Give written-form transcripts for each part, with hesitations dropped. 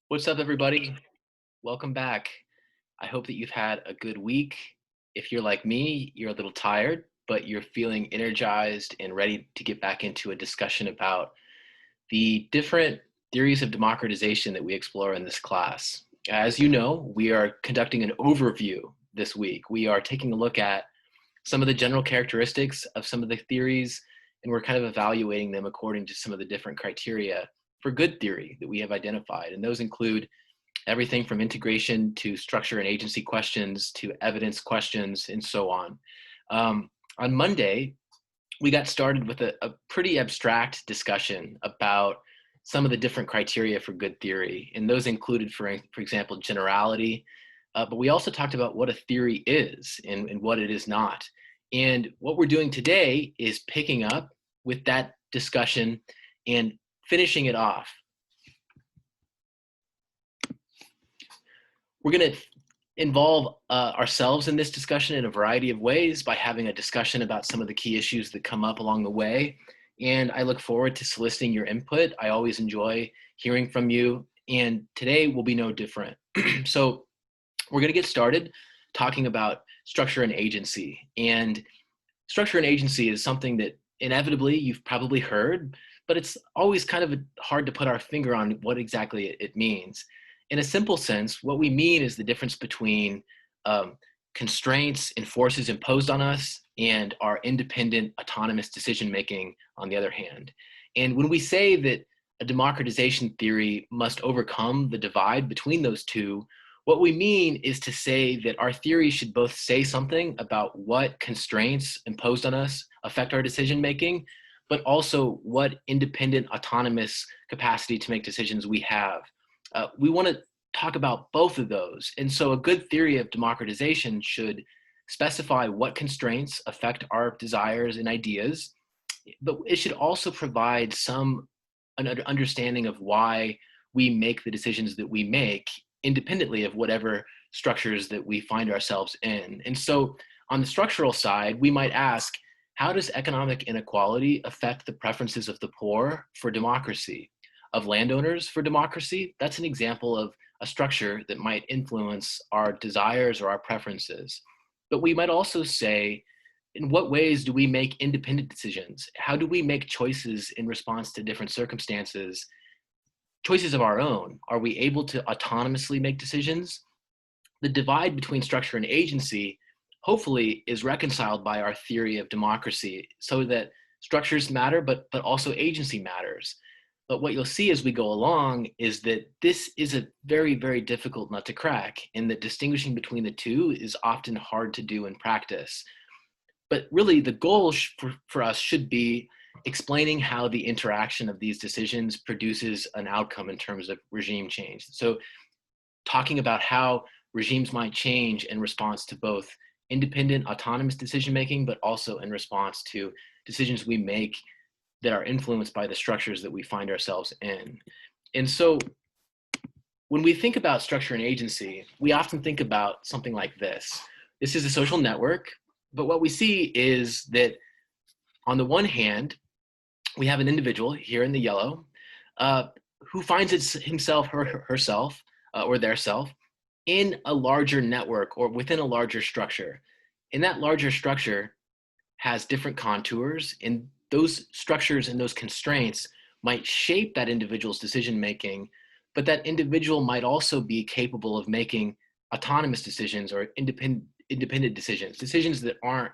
What's up, everybody? Welcome back. I hope that you've had a good week. If you're like me, you're a little tired, but you're feeling energized and ready to get back into a discussion about the different theories of democratization that we explore in this class. As you know, we are conducting an overview this week. We are taking a look at some of the general characteristics of some of the theories, and we're kind of evaluating them according to some of the different criteria for good theory that we have identified. And those include everything from integration to structure and agency questions to evidence questions and so on. On Monday, we got started with a pretty abstract discussion about some of the different criteria for good theory. And those included, for example, generality. But we also talked about what a theory is and what it is not. And what we're doing today is picking up with that discussion and finishing it off. We're going to involve ourselves in this discussion in a variety of ways by having a discussion about some of the key issues that come up along the way. And I look forward to soliciting your input. I always enjoy hearing from you. And today will be no different. So we're going to get started talking about structure and agency. And structure and agency is something that inevitably you've probably heard, but it's always kind of hard to put our finger on what exactly it means. In a simple sense, what we mean is the difference between constraints and forces imposed on us and our independent, autonomous decision-making on the other hand. And when we say that a democratization theory must overcome the divide between those two, what we mean is to say that our theory should both say something about what constraints imposed on us affect our decision-making, but also what independent, autonomous capacity to make decisions we have. We want to talk about both of those. And so a good theory of democratization should specify what constraints affect our desires and ideas, but it should also provide an understanding of why we make the decisions that we make independently of whatever structures that we find ourselves in. And so on the structural side, we might ask, how does economic inequality affect the preferences of the poor for democracy? Of landowners for democracy? That's an example of a structure that might influence our desires or our preferences. But we might also say, in what ways do we make independent decisions? How do we make choices in response to different circumstances, choices of our own? Are we able to autonomously make decisions? The divide between structure and agency hopefully is reconciled by our theory of democracy so that structures matter, but also agency matters. But what you'll see as we go along is that this is a very, very difficult nut to crack, and that distinguishing between the two is often hard to do in practice. But really, the goal for us should be explaining how the interaction of these decisions produces an outcome in terms of regime change. So talking about how regimes might change in response to both independent, autonomous decision-making, but also in response to decisions we make that are influenced by the structures that we find ourselves in. And so when we think about structure and agency, we often think about something like this. This is a social network, but what we see is that on the one hand, we have an individual here in the yellow who finds himself, herself, or their self in a larger network or within a larger structure. And that larger structure has different contours, and those structures and those constraints might shape that individual's decision making, but that individual might also be capable of making autonomous decisions or independent decisions that aren't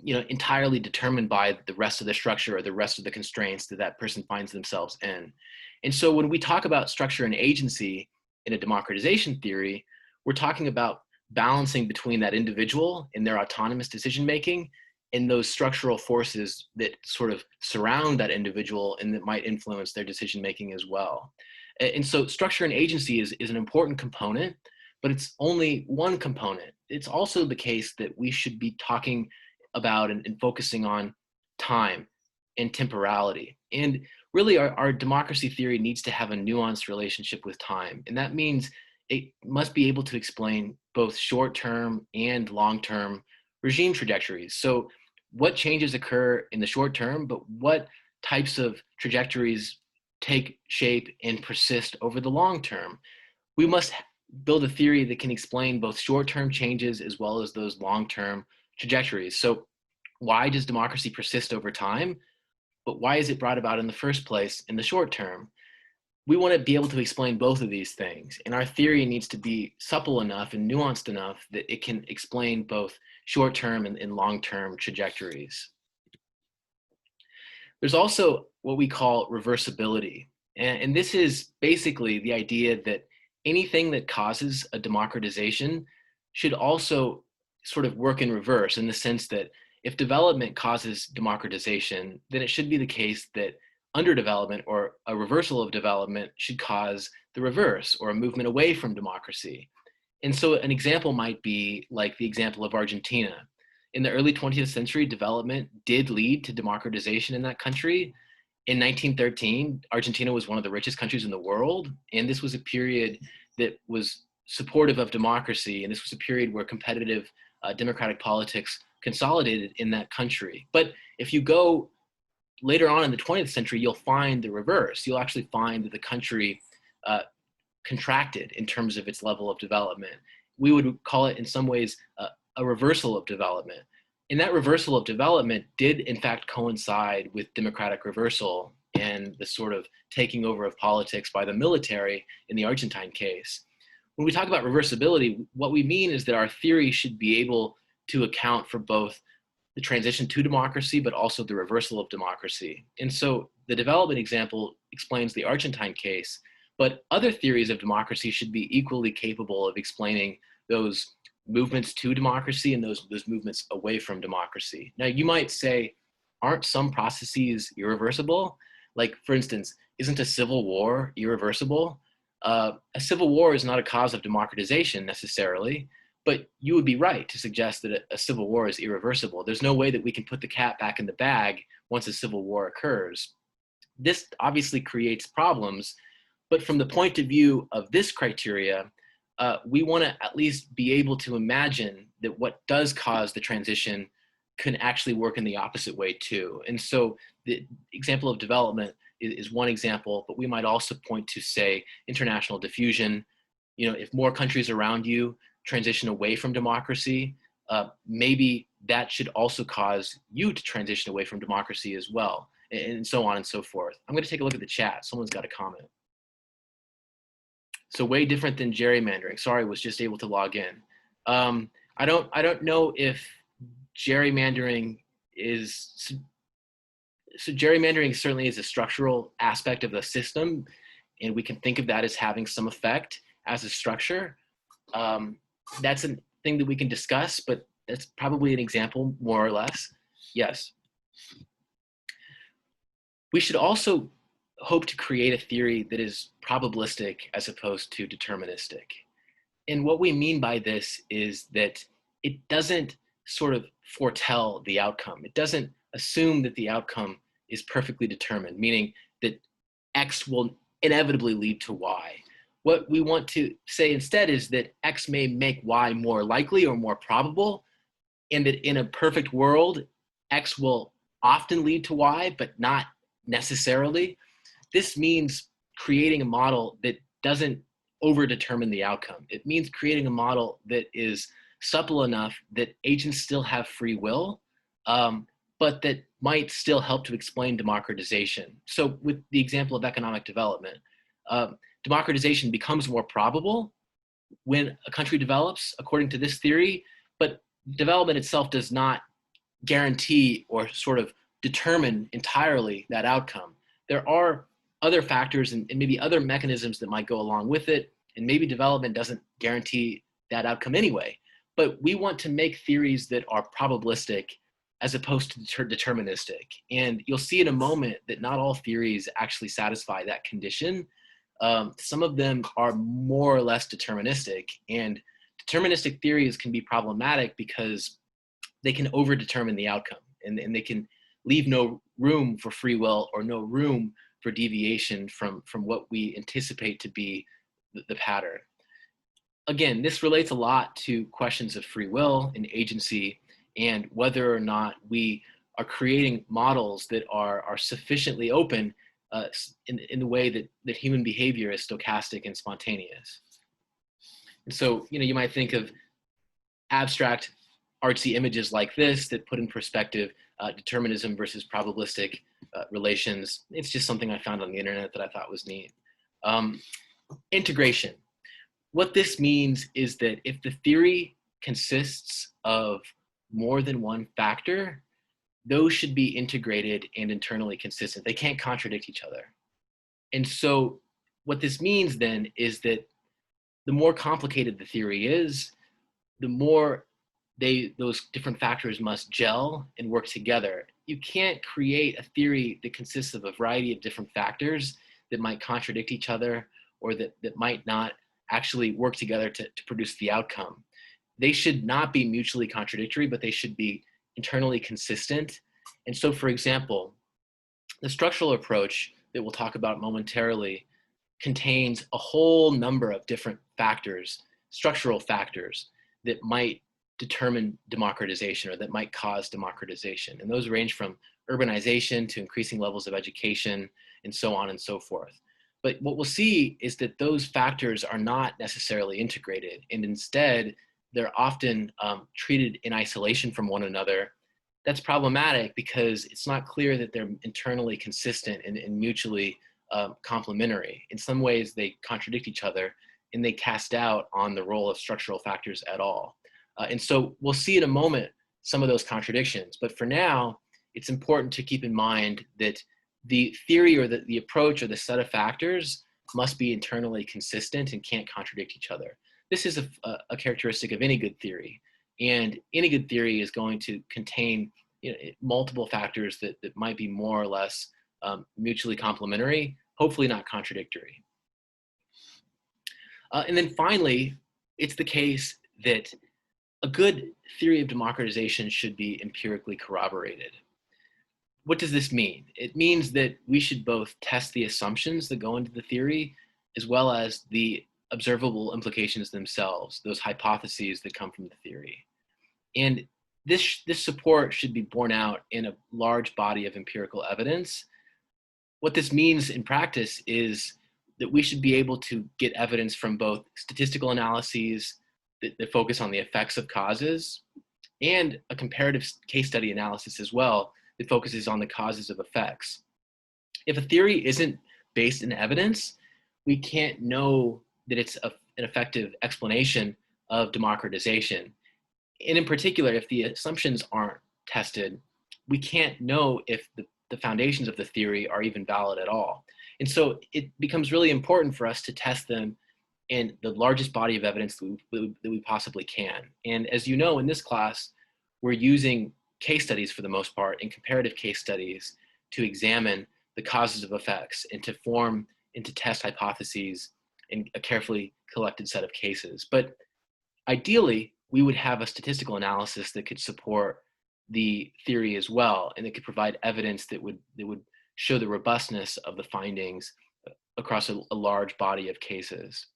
entirely determined by the rest of the structure or the rest of the constraints that that person finds themselves in. And so when we talk about structure and agency in a democratization theory, we're talking about balancing between that individual and their autonomous decision making and those structural forces that sort of surround that individual and that might influence their decision making as well. And so structure and agency is an important component, but it's only one component. It's also the case that we should be talking about and focusing on time and temporality. And really our democracy theory needs to have a nuanced relationship with time. And that means it must be able to explain both short-term and long-term regime trajectories. So what changes occur in the short term, but what types of trajectories take shape and persist over the long term? we must build a theory that can explain both short-term changes as well as those long-term trajectories. So why does democracy persist over time? But why is it brought about in the first place in the short term? We want to be able to explain both of these things. And our theory needs to be supple enough and nuanced enough that it can explain both short-term and long-term trajectories. There's also what we call reversibility. And this is basically the idea that anything that causes a democratization should also sort of work in reverse, in the sense that if development causes democratization, then it should be the case that underdevelopment or a reversal of development should cause the reverse, or a movement away from democracy. And so an example might be like the example of Argentina. In the early 20th century, development did lead to democratization in that country. In 1913, Argentina was one of the richest countries in the world, and this was a period that was supportive of democracy, and this was a period where competitive democratic politics consolidated in that country. But if you go later on in the 20th century, you'll find the reverse. You'll actually find that the country contracted in terms of its level of development. We would call it in some ways a reversal of development. And that reversal of development did in fact coincide with democratic reversal and the sort of taking over of politics by the military in the Argentine case. When we talk about reversibility, what we mean is that our theory should be able to account for both the transition to democracy, but also the reversal of democracy. And so the development example explains the Argentine case, but other theories of democracy should be equally capable of explaining those movements to democracy and those movements away from democracy. Now, you might say, aren't some processes irreversible? Like, for instance, isn't a civil war irreversible? A civil war is not a cause of democratization necessarily, but you would be right to suggest that a civil war is irreversible. There's no way that we can put the cat back in the bag once a civil war occurs. This obviously creates problems, but from the point of view of this criteria, we want to at least be able to imagine that what does cause the transition can actually work in the opposite way too. And so the example of development is one example, but we might also point to, say, international diffusion. You know, if more countries around you transition away from democracy, maybe that should also cause you to transition away from democracy as well, and so on and so forth. I'm going to take a look at the chat. Someone's got a comment. So way different than gerrymandering. Sorry, was just able to log in. I don't know if gerrymandering is, so gerrymandering certainly is a structural aspect of the system, and we can think of that as having some effect as a structure. That's a thing that we can discuss, but that's probably an example, more or less. Yes. We should also hope to create a theory that is probabilistic as opposed to deterministic. And what we mean by this is that it doesn't sort of foretell the outcome. It doesn't assume that the outcome is perfectly determined, meaning that X will inevitably lead to Y. What we want to say instead is that X may make Y more likely or more probable, and that in a perfect world, X will often lead to Y, but not necessarily. This means creating a model that doesn't overdetermine the outcome. It means creating a model that is supple enough that agents still have free will, but that might still help to explain democratization. So with the example of economic development, democratization becomes more probable when a country develops, according to this theory, but development itself does not guarantee or sort of determine entirely that outcome. There are other factors and maybe other mechanisms that might go along with it, and maybe development doesn't guarantee that outcome anyway. But we want to make theories that are probabilistic as opposed to deterministic. And you'll see in a moment that not all theories actually satisfy that condition. Some of them are more or less deterministic, and deterministic theories can be problematic because they can overdetermine the outcome, and they can leave no room for free will or no room for deviation from what we anticipate to be the pattern. Again, this relates a lot to questions of free will and agency, and whether or not we are creating models that are sufficiently open in the way that human behavior is stochastic and spontaneous. So, you might think of abstract artsy images like this that put in perspective determinism versus probabilistic relations. It's just something I found on the internet that I thought was neat. Integration. What this means is that if the theory consists of more than one factor, those should be integrated and internally consistent. They can't contradict each other. And so what this means then is that the more complicated the theory is, the more those different factors must gel and work together. You can't create a theory that consists of a variety of different factors that might contradict each other or that might not actually work together to produce the outcome. They should not be mutually contradictory, but they should be internally consistent. And so, for example, the structural approach that we'll talk about momentarily contains a whole number of different factors, structural factors, that might determine democratization or that might cause democratization. And those range from urbanization to increasing levels of education and so on and so forth. But what we'll see is that those factors are not necessarily integrated, and instead they're often treated in isolation from one another. That's problematic because it's not clear that they're internally consistent and mutually complementary. In some ways, they contradict each other and they cast doubt on the role of structural factors at all. And so we'll see in a moment some of those contradictions. But for now, it's important to keep in mind that the theory or the approach or the set of factors must be internally consistent and can't contradict each other. This is a characteristic of any good theory. And any good theory is going to contain multiple factors that might be more or less mutually complementary, hopefully not contradictory. And then finally, it's the case that a good theory of democratization should be empirically corroborated. What does this mean? It means that we should both test the assumptions that go into the theory as well as the observable implications themselves, those hypotheses that come from the theory. And this support should be borne out in a large body of empirical evidence. What this means in practice is that we should be able to get evidence from both statistical analyses that focus on the effects of causes and a comparative case study analysis as well that focuses on the causes of effects. If a theory isn't based in evidence, we can't know that it's an effective explanation of democratization. And in particular, if the assumptions aren't tested, we can't know if the foundations of the theory are even valid at all. And so it becomes really important for us to test them in the largest body of evidence that we possibly can. And as you know, in this class, we're using case studies for the most part and comparative case studies to examine the causes of effects and to form and to test hypotheses in a carefully collected set of cases. But ideally, we would have a statistical analysis that could support the theory as well, and it could provide evidence that would show the robustness of the findings across a large body of cases.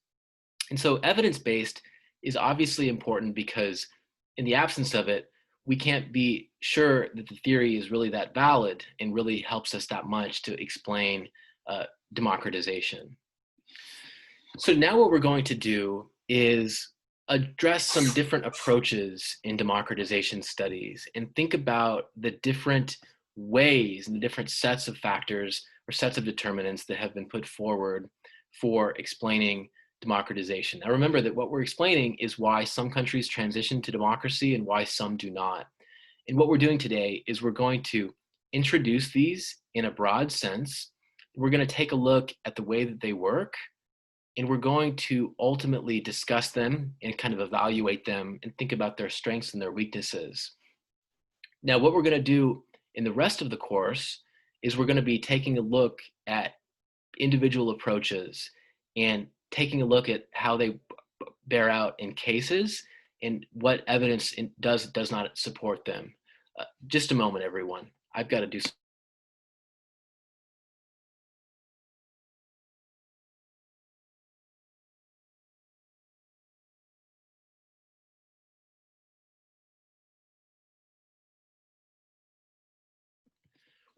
And so evidence-based is obviously important because in the absence of it, we can't be sure that the theory is really that valid and really helps us that much to explain democratization. So now what we're going to do is address some different approaches in democratization studies and think about the different ways and the different sets of factors or sets of determinants that have been put forward for explaining democratization. Now remember that what we're explaining is why some countries transition to democracy and why some do not. And what we're doing today is we're going to introduce these in a broad sense. We're going to take a look at the way that they work, and we're going to ultimately discuss them and kind of evaluate them and think about their strengths and their weaknesses. Now, what we're going to do in the rest of the course is we're going to be taking a look at individual approaches and taking a look at how they bear out in cases and what evidence does not support them. Just a moment, everyone. I've got to do some.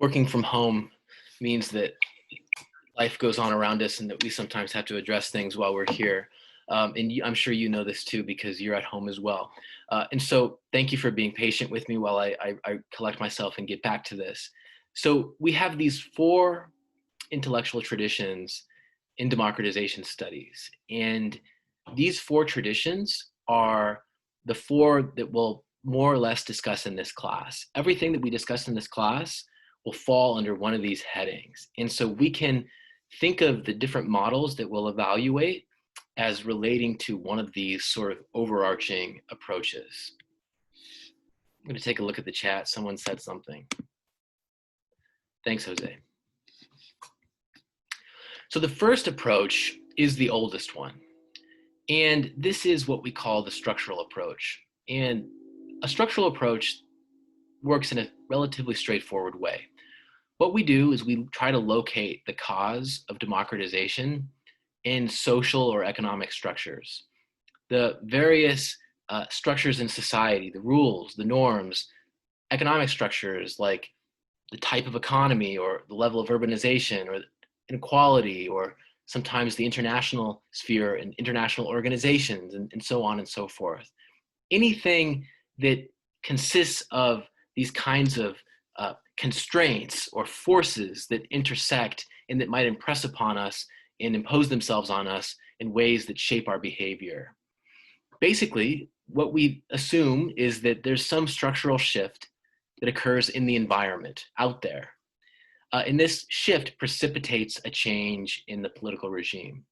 Working from home means that life goes on around us and that we sometimes have to address things while we're here. And I'm sure you know this too because you're at home as well. And so thank you for being patient with me while I collect myself and get back to this. So we have these four intellectual traditions in democratization studies. And these four traditions are the four that we'll more or less discuss in this class. Everything that we discuss in this class will fall under one of these headings. And so we can think of the different models that we'll evaluate as relating to one of these sort of overarching approaches. I'm going to take a look at the chat. Someone said something. Thanks, Jose. So the first approach is the oldest one. And this is what we call the structural approach. And a structural approach works in a relatively straightforward way. What we do is we try to locate the cause of democratization in social or economic structures. The various structures in society, the rules, the norms, economic structures like the type of economy or the level of urbanization or inequality, or sometimes the international sphere and international organizations and so on and so forth. Anything that consists of these kinds of constraints or forces that intersect and that might impress upon us and impose themselves on us in ways that shape our behavior. Basically, what we assume is that there's some structural shift that occurs in the environment out there. And this shift precipitates a change in the political regime.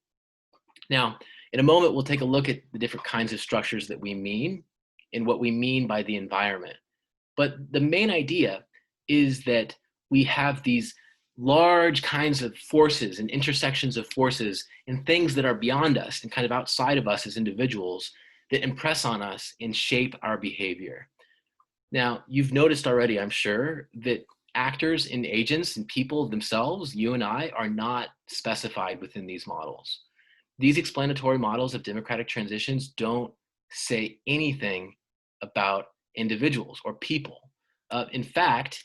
Now, in a moment, we'll take a look at the different kinds of structures that we mean and what we mean by the environment. But the main idea is that we have these large kinds of forces and intersections of forces and things that are beyond us and kind of outside of us as individuals that impress on us and shape our behavior. Now, you've noticed already, I'm sure, that actors and agents and people themselves, you and I, are not specified within these models. These explanatory models of democratic transitions don't say anything about individuals or people. In fact,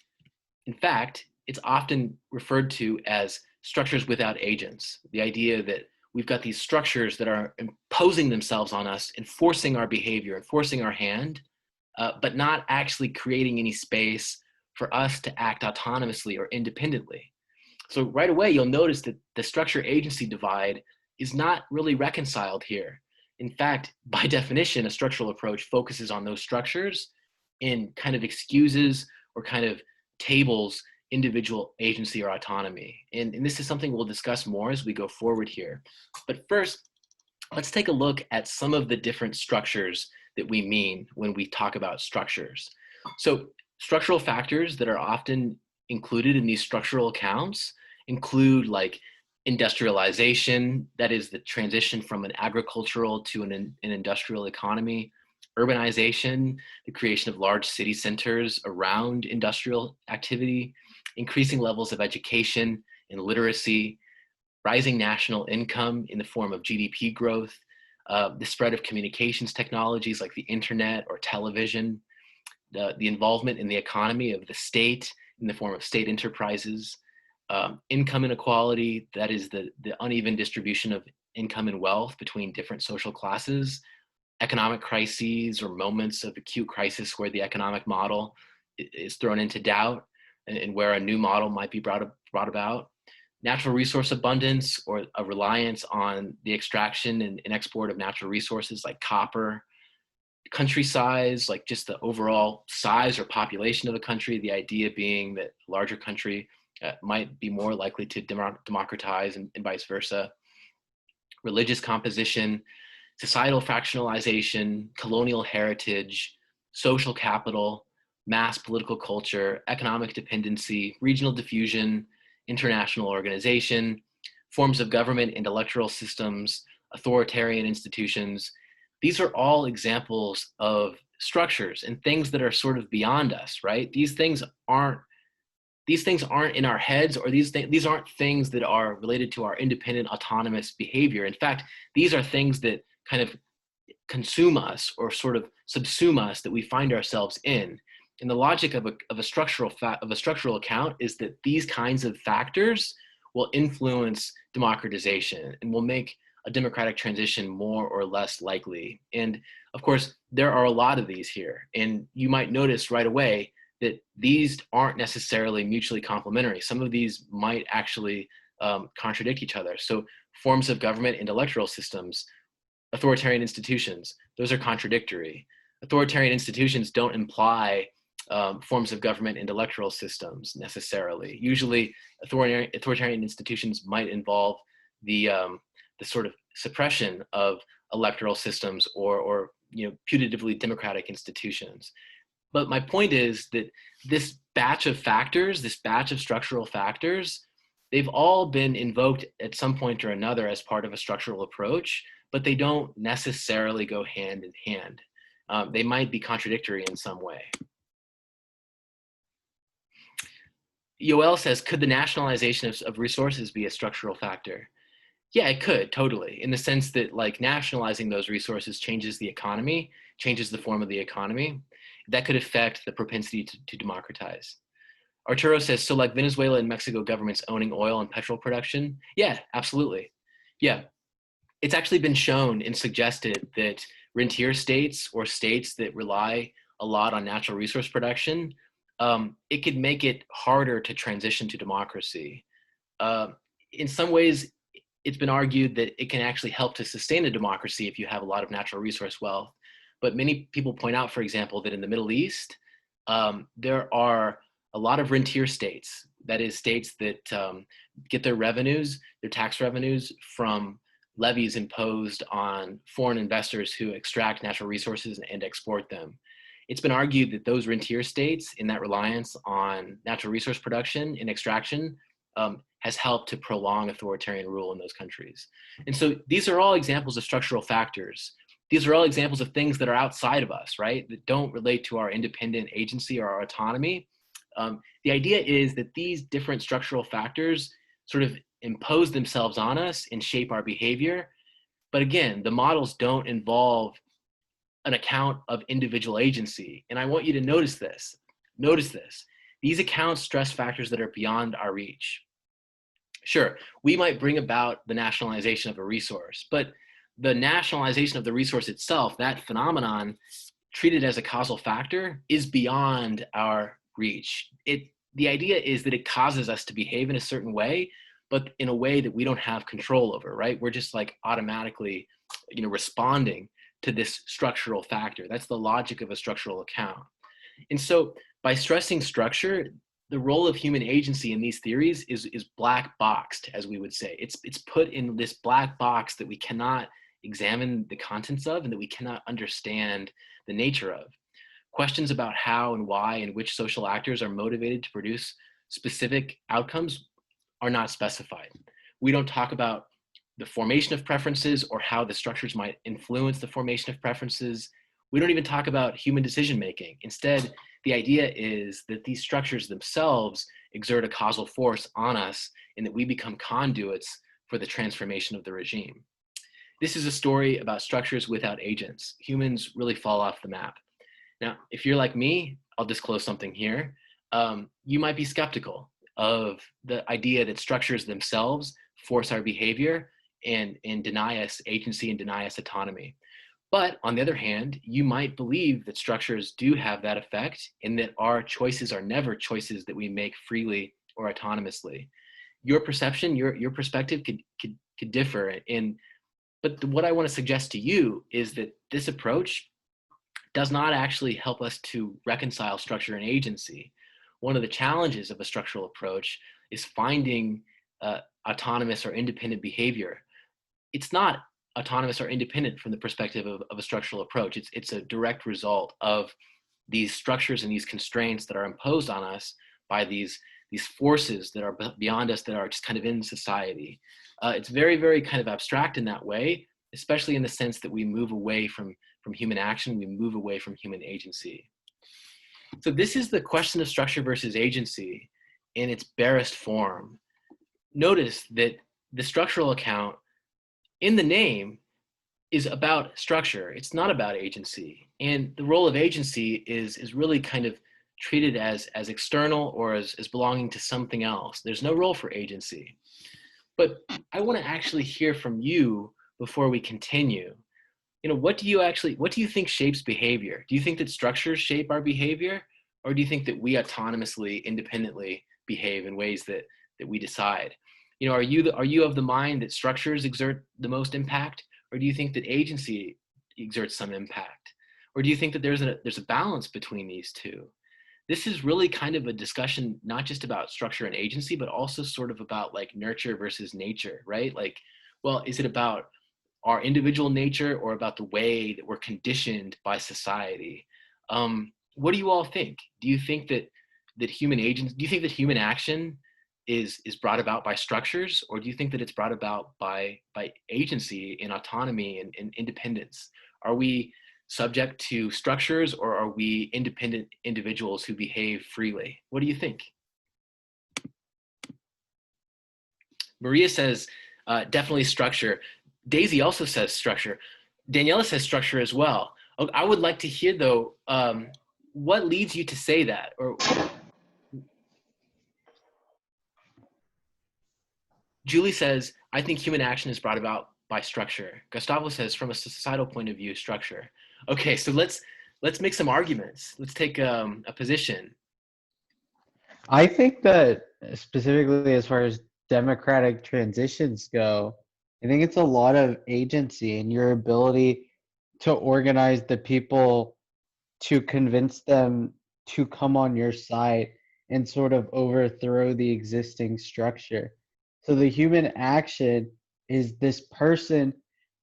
it's often referred to as structures without agents. The idea that we've got these structures that are imposing themselves on us and forcing our behavior and forcing our hand, but not actually creating any space for us to act autonomously or independently. So right away, you'll notice that the structure-agency divide is not really reconciled here. In fact, by definition, a structural approach focuses on those structures and kind of excuses or kind of tables individual agency or autonomy. And this is something we'll discuss more as we go forward here. But first, let's take a look at some of the different structures that we mean when we talk about structures. So structural factors that are often included in these structural accounts include like industrialization, that is the transition from an agricultural to an industrial economy, urbanization, the creation of large city centers around industrial activity, increasing levels of education and literacy, rising national income in the form of GDP growth, the spread of communications technologies like the internet or television, the involvement in the economy of the state in the form of state enterprises, income inequality, that is the uneven distribution of income and wealth between different social classes, economic crises or moments of acute crisis where the economic model is thrown into doubt and where a new model might be brought about, natural resource abundance or a reliance on the extraction and export of natural resources like copper, country size, like just the overall size or population of a country, the idea being that a larger country might be more likely to democratize and vice versa. Religious composition, societal fractionalization, colonial heritage, social capital, mass political culture, economic dependency, regional diffusion, international organization, forms of government and electoral systems, authoritarian institutions. These are all examples of structures and things that are sort of beyond us, right? These things aren't in our heads, or these aren't things that are related to our independent autonomous behavior. In fact, these are things that kind of consume us or sort of subsume us, that we find ourselves in. And the logic of a structural account is that these kinds of factors will influence democratization and will make a democratic transition more or less likely? And of course, there are a lot of these here. And you might notice right away that these aren't necessarily mutually complementary. Some of these might actually contradict each other. So forms of government and electoral systems, authoritarian institutions, those are contradictory. Authoritarian institutions don't imply forms of government and electoral systems necessarily. Usually authoritarian institutions might involve the sort of suppression of electoral systems or putatively democratic institutions. But my point is that this batch of factors, this batch of structural factors, they've all been invoked at some point or another as part of a structural approach, but they don't necessarily go hand in hand. They might be contradictory in some way. Yoel says, could the nationalization of resources be a structural factor? Yeah, it could, totally, in the sense that like nationalizing those resources changes the economy, changes the form of the economy. That could affect the propensity to democratize. Arturo says, so like Venezuela and Mexico governments owning oil and petrol production? Yeah, absolutely. Yeah, it's actually been shown and suggested that rentier states or states that rely a lot on natural resource production, it could make it harder to transition to democracy. In some ways, it's been argued that it can actually help to sustain a democracy if you have a lot of natural resource wealth. But many people point out, for example, that in the Middle East, there are a lot of rentier states, that is states that get their revenues, their tax revenues from levies imposed on foreign investors who extract natural resources and export them. It's been argued that those rentier states, in that reliance on natural resource production and extraction, has helped to prolong authoritarian rule in those countries. And so these are all examples of structural factors. These are all examples of things that are outside of us, right? That don't relate to our independent agency or our autonomy. The idea is that these different structural factors sort of impose themselves on us and shape our behavior. But again, the models don't involve an account of individual agency. And I want you to notice this. Notice this. These accounts stress factors that are beyond our reach. Sure, we might bring about the nationalization of a resource, but the nationalization of the resource itself, that phenomenon treated as a causal factor, is beyond our reach. The idea is that it causes us to behave in a certain way, but in a way that we don't have control over, right? We're just like automatically, responding to this structural factor. That's the logic of a structural account. And so by stressing structure, the role of human agency in these theories is black boxed, as we would say. It's put in this black box that we cannot examine the contents of and that we cannot understand the nature of. Questions about how and why and which social actors are motivated to produce specific outcomes are not specified. We don't talk about the formation of preferences or how the structures might influence the formation of preferences. We don't even talk about human decision-making. Instead, the idea is that these structures themselves exert a causal force on us and that we become conduits for the transformation of the regime. This is a story about structures without agents. Humans really fall off the map. Now, if you're like me, I'll disclose something here. You might be skeptical of the idea that structures themselves force our behavior and deny us agency and deny us autonomy. But on the other hand, you might believe that structures do have that effect and that our choices are never choices that we make freely or autonomously. Your perception, your perspective could differ. But what I want to suggest to you is that this approach does not actually help us to reconcile structure and agency. One of the challenges of a structural approach is finding autonomous or independent behavior. It's not autonomous or independent from the perspective of a structural approach. It's a direct result of these structures and these constraints that are imposed on us by these forces that are beyond us, that are just kind of in society. It's very, very kind of abstract in that way, especially in the sense that we move away from human action, we move away from human agency. So this is the question of structure versus agency in its barest form. Notice that the structural account in the name is about structure. It's not about agency. And the role of agency is really kind of treated as external or as belonging to something else. There's no role for agency. But I want to actually hear from you before we continue, what do you think shapes behavior? Do you think that structures shape our behavior, or do you think that we autonomously, independently behave in ways that we decide? Are you of the mind that structures exert the most impact, or do you think that agency exerts some impact? Or do you think that there's a balance between these two? This is really kind of a discussion not just about structure and agency, but also sort of about like nurture versus nature, right? Like, well, is it about our individual nature or about the way that we're conditioned by society? What do you all think? Do you think that human action is brought about by structures, or do you think that it's brought about by agency and autonomy and independence? Are we subject to structures, or are we independent individuals who behave freely? What do you think? Maria says, definitely structure. Daisy also says structure. Daniela says structure as well. I would like to hear, though, what leads you to say that? Or Julie says, I think human action is brought about by structure. Gustavo says, from a societal point of view, structure. Okay, so let's make some arguments. Let's take a position. I think that specifically as far as democratic transitions go, I think it's a lot of agency and your ability to organize the people to convince them to come on your side and sort of overthrow the existing structure. So the human action is this person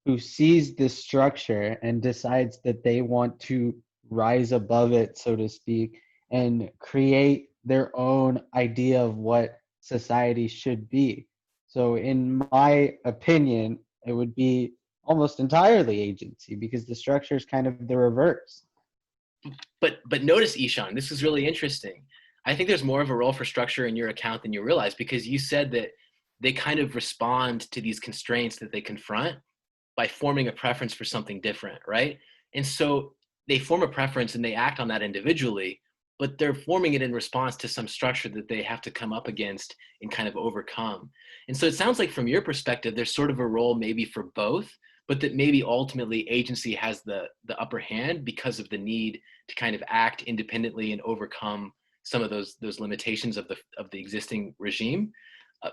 who sees this structure and decides that they want to rise above it, so to speak, and create their own idea of what society should be. So, in my opinion, it would be almost entirely agency because the structure is kind of the reverse. But notice, Ishan, this is really interesting. I think there's more of a role for structure in your account than you realize, because you said that they kind of respond to these constraints that they confront by forming a preference for something different, right? And so they form a preference and they act on that individually, but they're forming it in response to some structure that they have to come up against and kind of overcome. And so it sounds like from your perspective, there's sort of a role maybe for both, but that maybe ultimately agency has the upper hand because of the need to kind of act independently and overcome some of those limitations of the existing regime.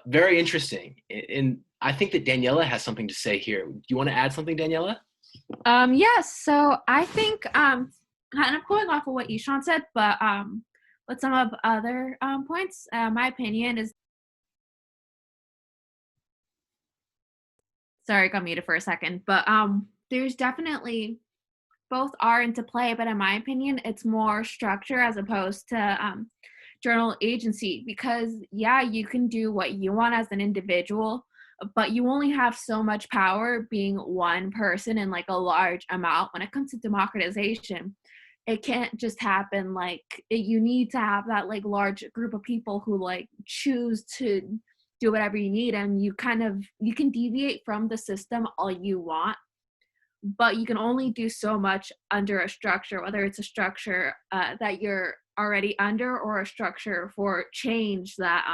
Very interesting. And I think that Daniela has something to say here. Do you want to add something, Daniela? Yes. So I think kind of going off of what Ishan said, but with some of other points, my opinion is. Sorry, I got muted for a second, but there's definitely both are into play, but in my opinion, it's more structure as opposed to journal agency, because yeah, you can do what you want as an individual, but you only have so much power being one person in like a large amount. When it comes to democratization, it can't just happen you need to have that like large group of people who like choose to do whatever you need, and you can deviate from the system all you want, but you can only do so much under a structure, whether it's a structure that you're already under or a structure for change that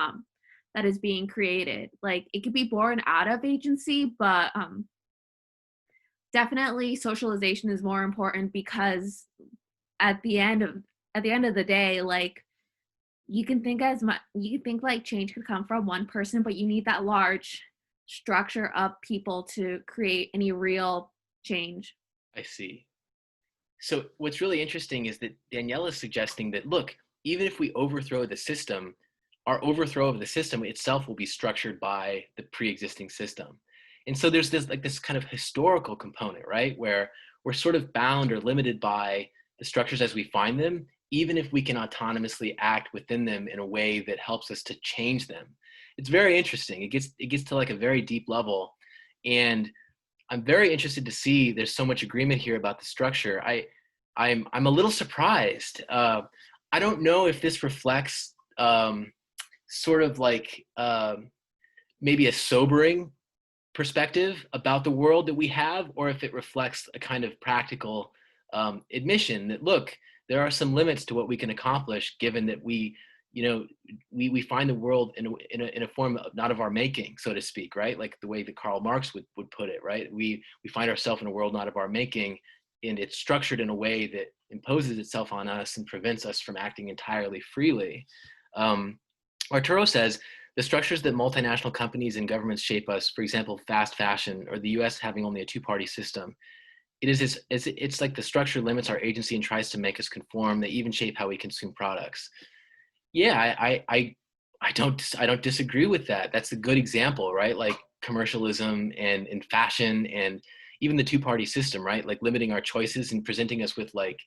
is being created. Like it could be born out of agency, but definitely socialization is more important, because at the end of the day, like you can think like change could come from one person, but you need that large structure of people to create any real change. I see. So what's really interesting is that Daniela is suggesting that, look, even if we overthrow the system, our overthrow of the system itself will be structured by the pre-existing system. And so there's this kind of historical component, right, where we're sort of bound or limited by the structures as we find them, even if we can autonomously act within them in a way that helps us to change them. It's very interesting. It gets to like a very deep level. And I'm very interested to see there's so much agreement here about the structure. I'm a little surprised. I don't know if this reflects sort of like maybe a sobering perspective about the world that we have, or if it reflects a kind of practical admission that, look, there are some limits to what we can accomplish, given that we we find the world in a form of not of our making, so to speak, right? Like the way that Karl Marx would put it, right? We find ourselves in a world not of our making, and it's structured in a way that imposes itself on us and prevents us from acting entirely freely. Arturo says the structures that multinational companies and governments shape us, for example, fast fashion or the US having only a two-party system, it's like the structure limits our agency and tries to make us conform. They even shape how we consume products. Yeah, I don't disagree with that. That's a good example, right? Like commercialism and fashion and even the two-party system, right? Like limiting our choices and presenting us with like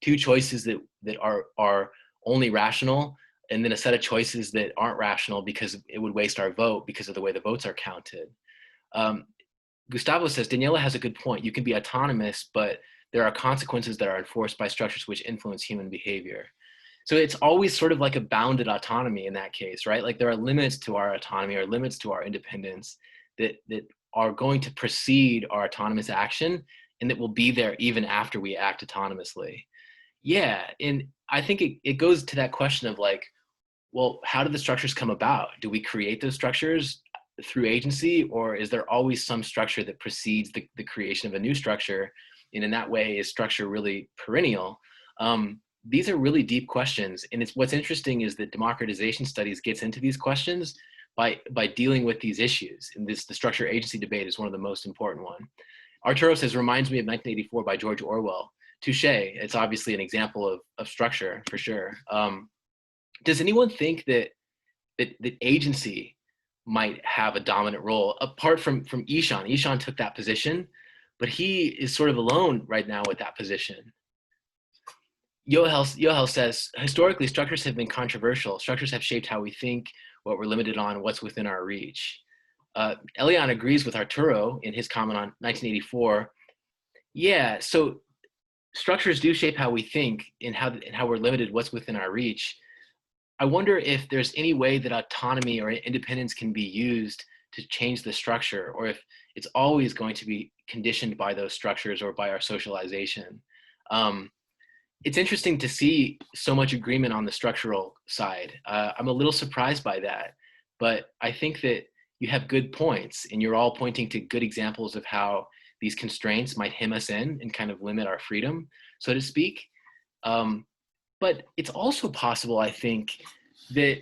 two choices that are only rational, and then a set of choices that aren't rational because it would waste our vote because of the way the votes are counted. Um, Gustavo says, Daniela has a good point. You can be autonomous, but there are consequences that are enforced by structures which influence human behavior. So it's always sort of like a bounded autonomy in that case, right? Like there are limits to our autonomy or limits to our independence that are going to precede our autonomous action and that will be there even after we act autonomously. Yeah, and I think it goes to that question of like, well, how do the structures come about? Do we create those structures through agency, or is there always some structure that precedes the creation of a new structure? And in that way, is structure really perennial? These are really deep questions. And it's what's interesting is that democratization studies gets into these questions by dealing with these issues. And the structure agency debate is one of the most important one. Arturo says, reminds me of 1984 by George Orwell. Touche, it's obviously an example of structure for sure. Does anyone think that agency might have a dominant role apart from Ishan? Ishan took that position, but he is sort of alone right now with that position. Yohel says, historically, structures have been controversial. Structures have shaped how we think, what we're limited on, what's within our reach. Elian agrees with Arturo in his comment on 1984. Yeah, so structures do shape how we think and how we're limited, what's within our reach. I wonder if there's any way that autonomy or independence can be used to change the structure, or if it's always going to be conditioned by those structures or by our socialization. It's interesting to see so much agreement on the structural side. I'm a little surprised by that, but I think that you have good points, and you're all pointing to good examples of how these constraints might hem us in and kind of limit our freedom, so to speak. But it's also possible, I think, that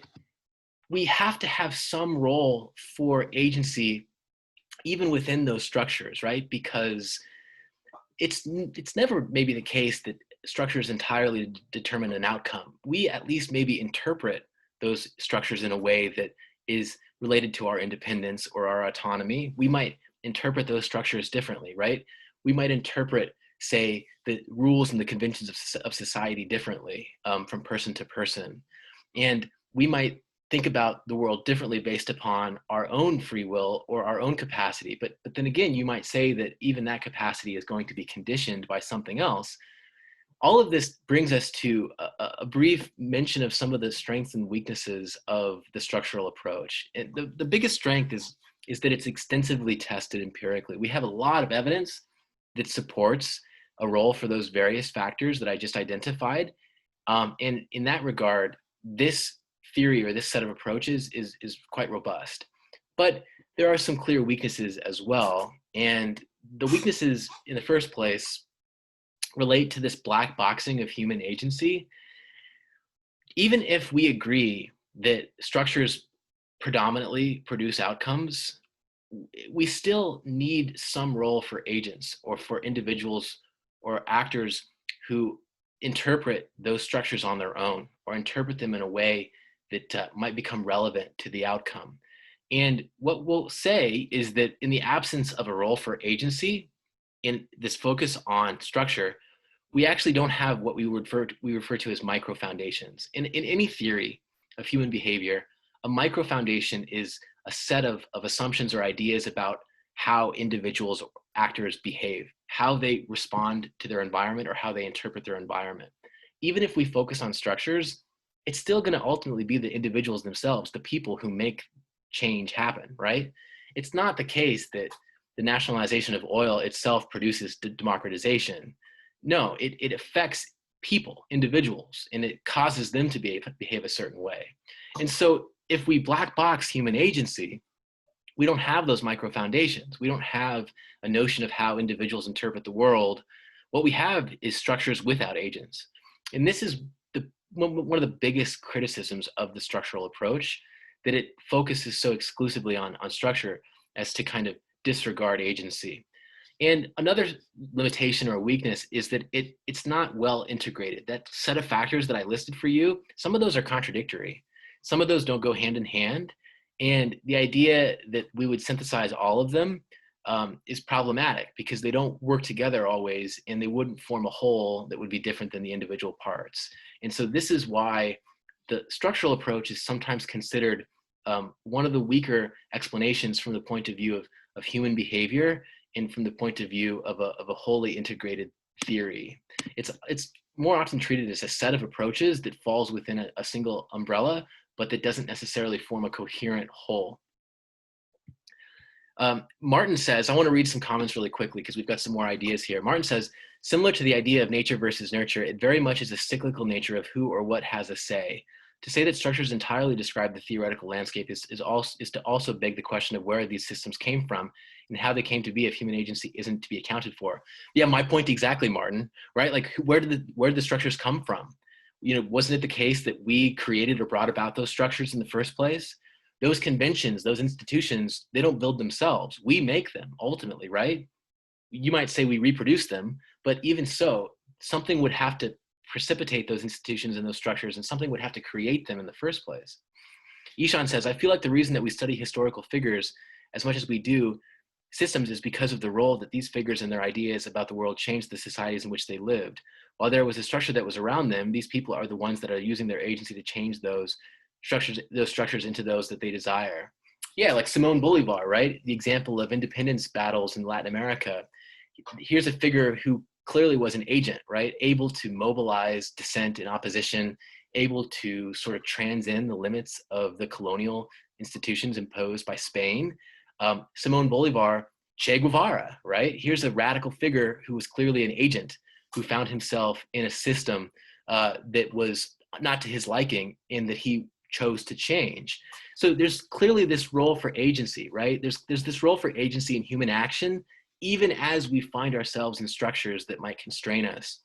we have to have some role for agency even within those structures, right? Because it's never maybe the case that structures entirely determine an outcome. We at least maybe interpret those structures in a way that is related to our independence or our autonomy. We might interpret those structures differently, right? We might interpret, say, the rules and the conventions of society differently from person to person. And we might think about the world differently based upon our own free will or our own capacity. But then again, you might say that even that capacity is going to be conditioned by something else. All of this brings us to a brief mention of some of the strengths and weaknesses of the structural approach. And the biggest strength is that it's extensively tested empirically. We have a lot of evidence that supports a role for those various factors that I just identified. And in that regard, this theory or this set of approaches is quite robust. But there are some clear weaknesses as well. And the weaknesses in the first place relate to this black boxing of human agency. Even if we agree that structures predominantly produce outcomes, we still need some role for agents or for individuals or actors who interpret those structures on their own or interpret them in a way that might become relevant to the outcome. And what we'll say is that in the absence of a role for agency, in this focus on structure, we actually don't have what we refer to as micro foundations. In any theory of human behavior, a micro foundation is a set of assumptions or ideas about how individuals or actors behave, how they respond to their environment or how they interpret their environment. Even if we focus on structures, it's still going to ultimately be the individuals themselves, the people who make change happen, right? It's not the case that the nationalization of oil itself produces democratization. No, it affects people, individuals, and it causes them to behave a certain way. And so if we black box human agency, we don't have those micro foundations. We don't have a notion of how individuals interpret the world. What we have is structures without agents. And this is one of the biggest criticisms of the structural approach, that it focuses so exclusively on structure as to kind of disregard agency. And another limitation or weakness is that it's not well integrated. That set of factors that I listed for you, some of those are contradictory. Some of those don't go hand in hand. And the idea that we would synthesize all of them is problematic, because they don't work together always, and they wouldn't form a whole that would be different than the individual parts. And so this is why the structural approach is sometimes considered one of the weaker explanations from the point of view of human behavior, and from the point of view of a wholly integrated theory. It's more often treated as a set of approaches that falls within a single umbrella, but that doesn't necessarily form a coherent whole. Martin says, I want to read some comments really quickly because we've got some more ideas here. Martin says, similar to the idea of nature versus nurture, it very much is a cyclical nature of who or what has a say. To say that structures entirely describe the theoretical landscape is to also beg the question of where these systems came from and how they came to be if human agency isn't to be accounted for. Yeah, my point exactly, Martin, right? Like, where did the structures come from? You know, wasn't it the case that we created or brought about those structures in the first place? Those conventions, those institutions, they don't build themselves. We make them ultimately, right? You might say we reproduce them, but even so, something would have to precipitate those institutions and those structures, and something would have to create them in the first place. Ishan says, I feel like the reason that we study historical figures as much as we do systems is because of the role that these figures and their ideas about the world changed the societies in which they lived. While there was a structure that was around them, these people are the ones that are using their agency to change those structures into those that they desire. Yeah, like Simón Bolívar, right? The example of independence battles in Latin America. Here's a figure who clearly was an agent, right? Able to mobilize dissent and opposition, able to sort of transcend the limits of the colonial institutions imposed by Spain. Simón Bolívar, Che Guevara, right? Here's a radical figure who was clearly an agent, who found himself in a system that was not to his liking and that he chose to change. So there's clearly this role for agency, right? There's this role for agency in human action, even as we find ourselves in structures that might constrain us.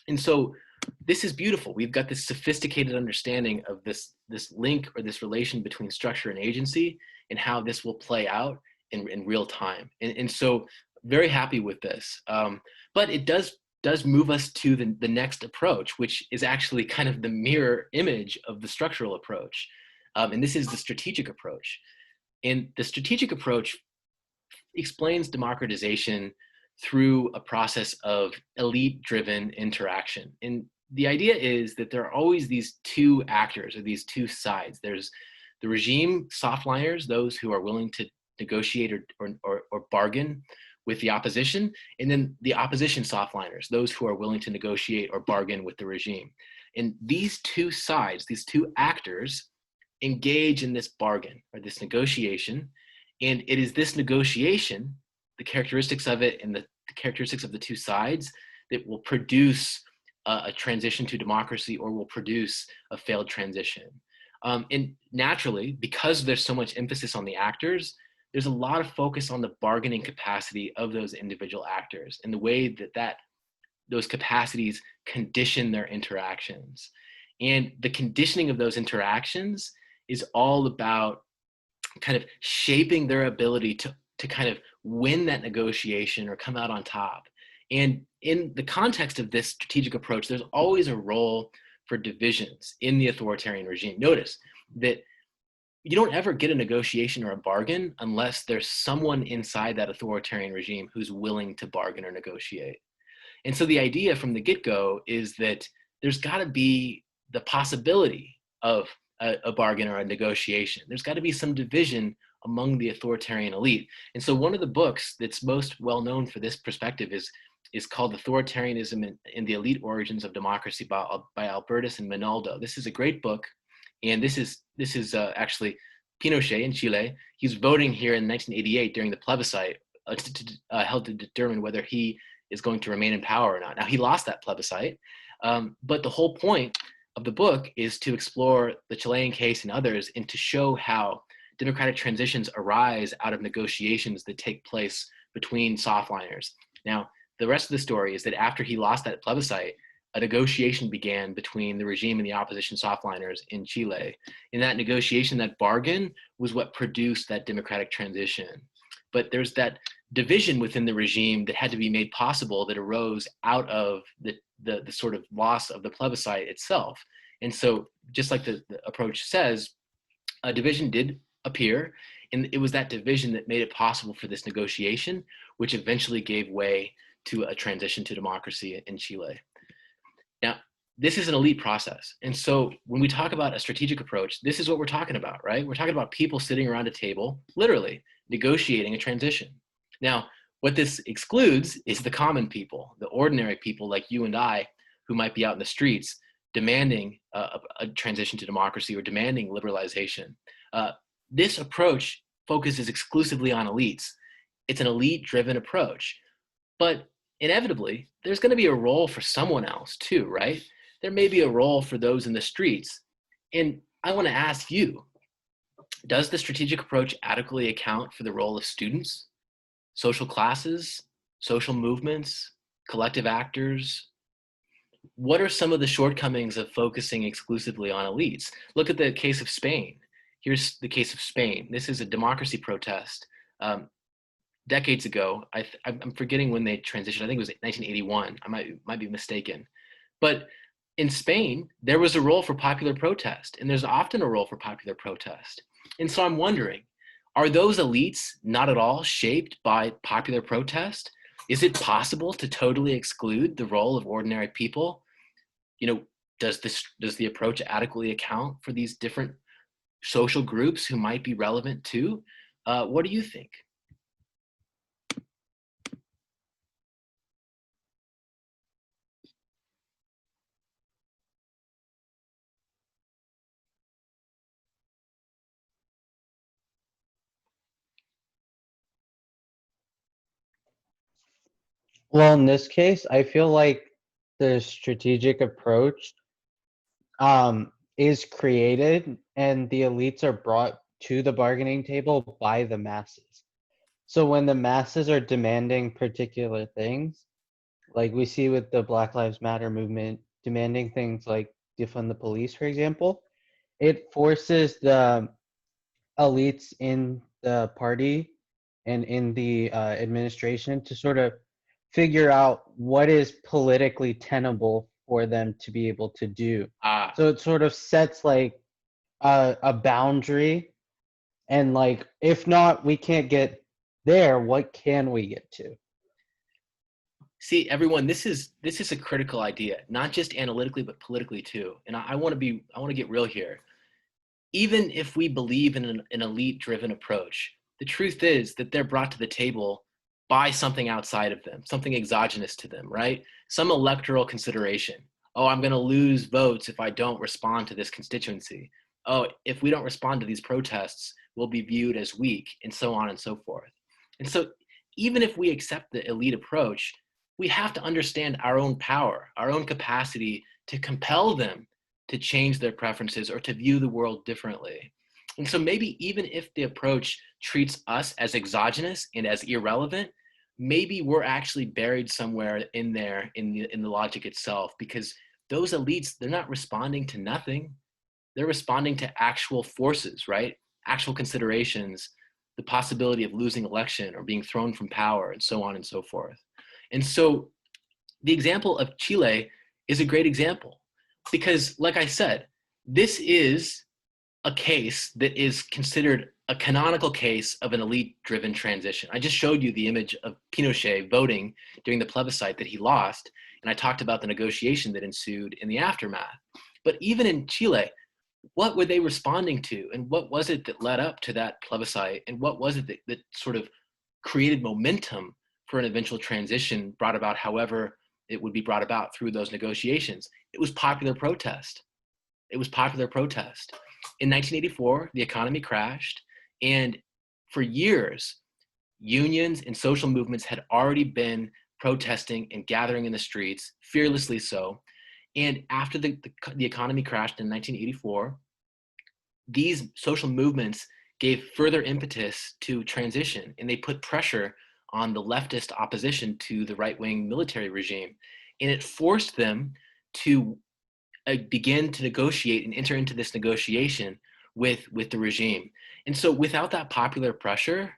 And so this is beautiful. We've got this sophisticated understanding of this link or this relation between structure and agency, and how this will play out in real time. And so very happy with this. But it does move us to the next approach, which is actually kind of the mirror image of the structural approach. And this is the strategic approach. And the strategic approach explains democratization through a process of elite-driven interaction. And the idea is that there are always these two actors, or these two sides. There's the regime softliners, those who are willing to negotiate or bargain with the opposition, and then the opposition softliners, those who are willing to negotiate or bargain with the regime. And these two sides, these two actors, engage in this bargain or this negotiation, and it is this negotiation, the characteristics of it and the characteristics of the two sides, that will produce a transition to democracy, or will produce a failed transition. And naturally, because there's so much emphasis on the actors, there's a lot of focus on the bargaining capacity of those individual actors and the way that those capacities condition their interactions. And the conditioning of those interactions is all about kind of shaping their ability to kind of win that negotiation or come out on top. And in the context of this strategic approach, there's always a role for divisions in the authoritarian regime. Notice that you don't ever get a negotiation or a bargain unless there's someone inside that authoritarian regime who's willing to bargain or negotiate. And so the idea from the get-go is that there's got to be the possibility of a bargain or a negotiation. There's got to be some division among the authoritarian elite. And so one of the books that's most well known for this perspective is called Authoritarianism in the Elite Origins of Democracy by Albertus and Minoldo. This is a great book. And this is actually Pinochet in Chile. He's voting here in 1988 during the plebiscite held to determine whether he is going to remain in power or not. Now, he lost that plebiscite, But the whole point of the book is to explore the Chilean case and others and to show how democratic transitions arise out of negotiations that take place between softliners. Now, the rest of the story is that after he lost that plebiscite, a negotiation began between the regime and the opposition softliners in Chile. In that negotiation, that bargain was what produced that democratic transition. But there's that division within the regime that had to be made possible that arose out of the sort of loss of the plebiscite itself. And so just like the approach says, a division did appear, and it was that division that made it possible for this negotiation, which eventually gave way to a transition to democracy in Chile. Now, this is an elite process. And so when we talk about a strategic approach, this is what we're talking about, right? We're talking about people sitting around a table, literally negotiating a transition. Now, what this excludes is the common people, the ordinary people like you and I, who might be out in the streets demanding a transition to democracy or demanding liberalization. This approach focuses exclusively on elites. It's an elite-driven approach. But inevitably, there's going to be a role for someone else too, right? There may be a role for those in the streets. And I want to ask you, does the strategic approach adequately account for the role of students, social classes, social movements, collective actors? What are some of the shortcomings of focusing exclusively on elites? Look at the case of Spain. Here's the case of Spain. This is a democracy protest. Decades ago, I'm forgetting when they transitioned. I think it was 1981. I might be mistaken. But in Spain, there was a role for popular protest, and there's often a role for popular protest. And so I'm wondering, are those elites not at all shaped by popular protest? Is it possible to totally exclude the role of ordinary people? You know, does the approach adequately account for these different social groups who might be relevant too? What do you think? Well, in this case, I feel like the strategic approach is created and the elites are brought to the bargaining table by the masses. So when the masses are demanding particular things, like we see with the Black Lives Matter movement demanding things like defund the police, for example, it forces the elites in the party and in the administration to sort of figure out what is politically tenable for them to be able to do. So it sort of sets like a boundary, and like if not, we can't get there. What can we get to? See, everyone, this is a critical idea, not just analytically, but politically too. And I want to get real here. Even if we believe in an elite-driven approach, the truth is that they're brought to the table by something outside of them, something exogenous to them, right? Some electoral consideration. Oh, I'm going to lose votes if I don't respond to this constituency. Oh, if we don't respond to these protests, we'll be viewed as weak, and so on and so forth. And so even if we accept the elite approach, we have to understand our own power, our own capacity to compel them to change their preferences or to view the world differently. And so maybe even if the approach treats us as exogenous and as irrelevant, maybe we're actually buried somewhere in there in the logic itself, because those elites, they're not responding to nothing. They're responding to actual forces, right? Actual considerations, the possibility of losing election or being thrown from power, and so on and so forth. And so the example of Chile is a great example because, like I said, this is a case that is considered a canonical case of an elite-driven transition. I just showed you the image of Pinochet voting during the plebiscite that he lost, and I talked about the negotiation that ensued in the aftermath. But even in Chile, what were they responding to, and what was it that led up to that plebiscite, and what was it that sort of created momentum for an eventual transition brought about however it would be brought about through those negotiations? It was popular protest. It was popular protest. In 1984, the economy crashed, and for years, unions and social movements had already been protesting and gathering in the streets, fearlessly so. And after the economy crashed in 1984, these social movements gave further impetus to transition, and they put pressure on the leftist opposition to the right-wing military regime. And it forced them to begin to negotiate and enter into this negotiation with the regime. And so without that popular pressure,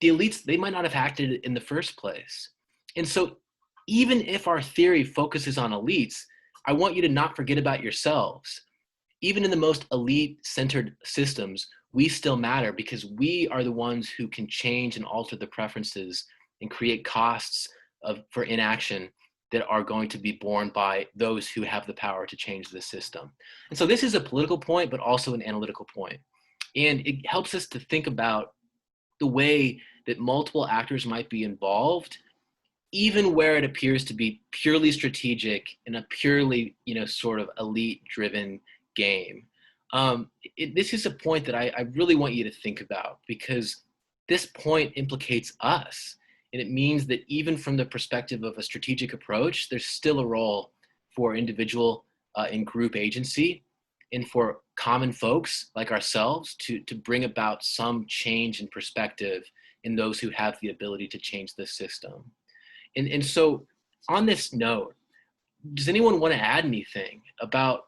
the elites, they might not have acted in the first place. And so even if our theory focuses on elites, I want you to not forget about yourselves. Even in the most elite-centered systems, we still matter because we are the ones who can change and alter the preferences and create costs for inaction that are going to be borne by those who have the power to change the system. And so this is a political point, but also an analytical point. And it helps us to think about the way that multiple actors might be involved, even where it appears to be purely strategic in a purely, sort of elite-driven game. This is a point that I really want you to think about, because this point implicates us. And it means that even from the perspective of a strategic approach, there's still a role for individual and group agency, and for common folks like ourselves to bring about some change in perspective in those who have the ability to change the system. And so on this note, does anyone want to add anything about,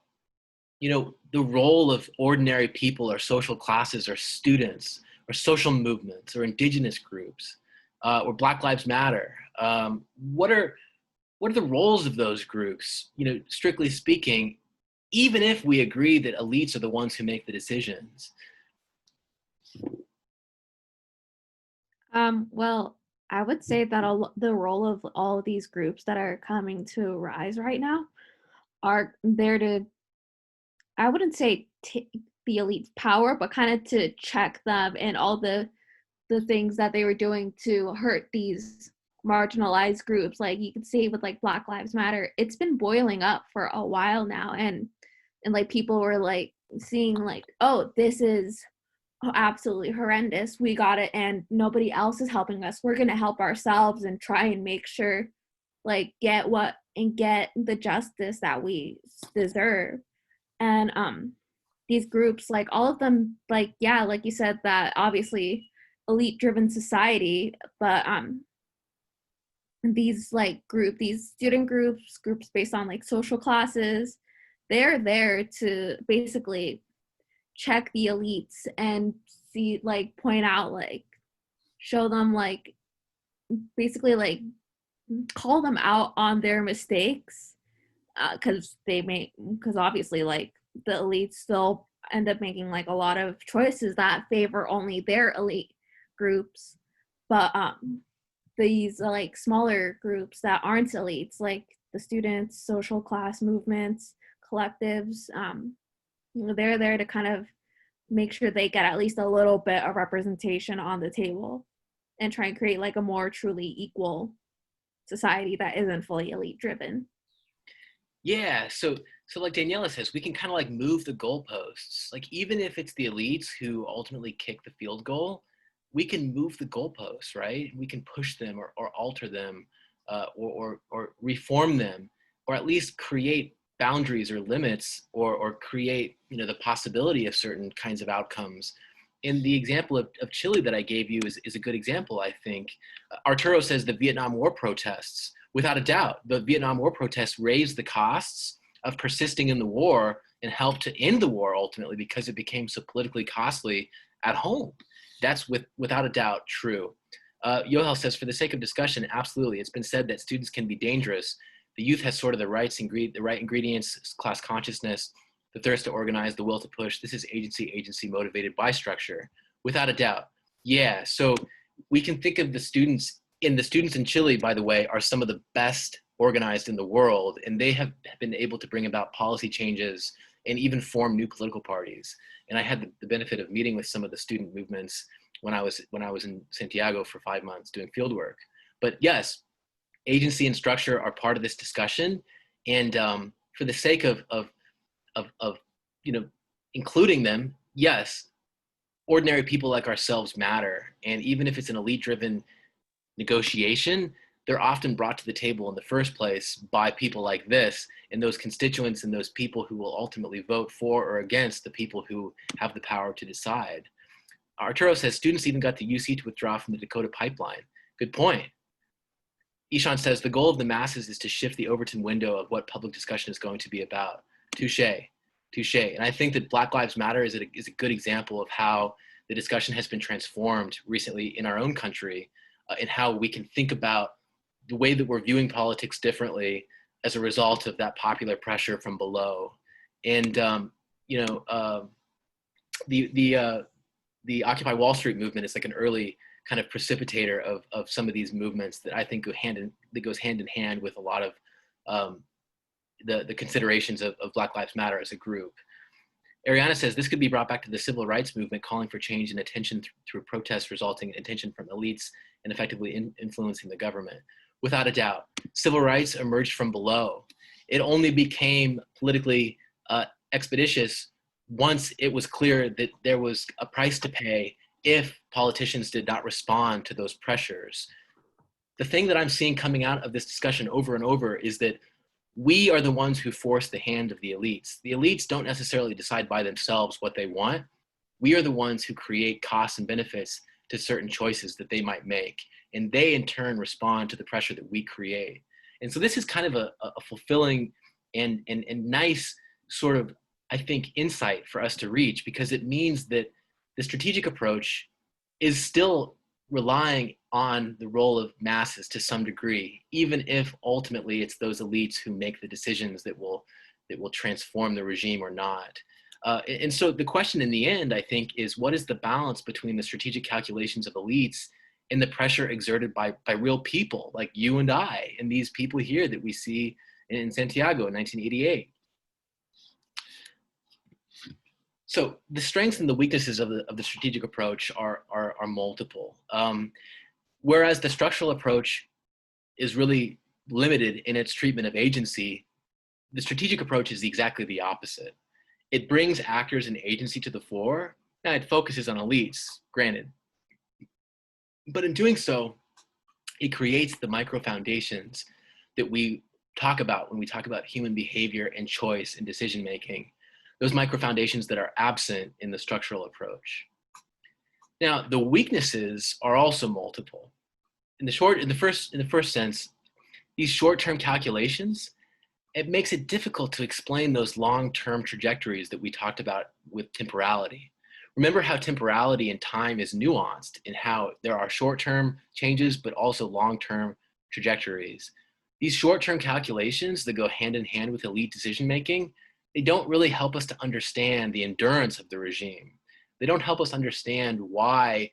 the role of ordinary people or social classes or students or social movements or indigenous groups or Black Lives Matter? What are the roles of those groups, strictly speaking, even if we agree that elites are the ones who make the decisions? Well, I would say that the role of all of these groups that are coming to rise right now are there to, I wouldn't say take the elite's power, but kind of to check them and all the things that they were doing to hurt these marginalized groups. Like you could see with like Black Lives Matter, it's been boiling up for a while now, and like people were like seeing like, oh, this is absolutely horrendous, we got it, and nobody else is helping us, we're gonna help ourselves and try and make sure like get the justice that we deserve. And these groups, like all of them, like yeah, like you said, that obviously elite driven society, but these student groups based on like social classes, they're there to basically check the elites and see, like, point out, like, show them, like, basically, like, call them out on their mistakes, because obviously, like, the elites still end up making, like, a lot of choices that favor only their elite groups, but these, like, smaller groups that aren't elites, like the students, social class movements, collectives, they're there to kind of make sure they get at least a little bit of representation on the table and try and create like a more truly equal society that isn't fully elite driven. Yeah, so like Daniela says, we can kind of like move the goalposts. Like even if it's the elites who ultimately kick the field goal, we can move the goalposts, right? We can push them or alter them or reform them, or at least create boundaries or limits, or create, the possibility of certain kinds of outcomes. And the example of Chile that I gave you is a good example, I think. Arturo says the Vietnam War protests, without a doubt, the Vietnam War protests raised the costs of persisting in the war and helped to end the war ultimately because it became so politically costly at home. That's without a doubt true. Yohel says, for the sake of discussion, absolutely. It's been said that students can be dangerous. The youth has sort of the right ingredients, class consciousness, the thirst to organize, the will to push. This is agency motivated by structure, without a doubt. Yeah, so we can think of the students in Chile, by the way, are some of the best organized in the world, and they have been able to bring about policy changes and even form new political parties. And I had the benefit of meeting with some of the student movements when I was in Santiago for 5 months doing field work. But yes, agency and structure are part of this discussion, and for the sake of including them, yes, ordinary people like ourselves matter. And even if it's an elite-driven negotiation, they're often brought to the table in the first place by people like this, and those constituents and those people who will ultimately vote for or against the people who have the power to decide. Arturo says students even got the UC to withdraw from the Dakota pipeline. Good point. Ishan says the goal of the masses is to shift the Overton window of what public discussion is going to be about. Touche, touche. And I think that Black Lives Matter is a good example of how the discussion has been transformed recently in our own country, and how we can think about the way that we're viewing politics differently as a result of that popular pressure from below. And the Occupy Wall Street movement is like an early kind of precipitator of some of these movements that I think goes hand in hand with a lot of the considerations of Black Lives Matter as a group. Ariana says this could be brought back to the civil rights movement, calling for change and attention through protests, resulting in attention from elites and effectively influencing the government. Without a doubt, civil rights emerged from below. It only became politically expeditious once it was clear that there was a price to pay if politicians did not respond to those pressures. The thing that I'm seeing coming out of this discussion over and over is that we are the ones who force the hand of the elites. The elites don't necessarily decide by themselves what they want. We are the ones who create costs and benefits to certain choices that they might make. And they in turn respond to the pressure that we create. And so this is kind of a fulfilling and nice sort of, I think, insight for us to reach, because it means that the strategic approach is still relying on the role of masses to some degree, even if ultimately it's those elites who make the decisions that will transform the regime or not. And so the question in the end, I think, is what is the balance between the strategic calculations of elites and the pressure exerted by real people like you and I, and these people here that we see in Santiago in 1988. So the strengths and the weaknesses of the strategic approach are multiple. Whereas the structural approach is really limited in its treatment of agency, the strategic approach is exactly the opposite. It brings actors and agency to the fore. Now it focuses on elites, granted. But in doing so, it creates the micro foundations that we talk about when we talk about human behavior and choice and decision making. Those micro foundations that are absent in the structural approach. Now, the weaknesses are also multiple. In the first sense, these short-term calculations, it makes it difficult to explain those long-term trajectories that we talked about with temporality. Remember how temporality and time is nuanced in how there are short-term changes, but also long-term trajectories. These short-term calculations that go hand in hand with elite decision-making, they don't really help us to understand the endurance of the regime. They don't help us understand why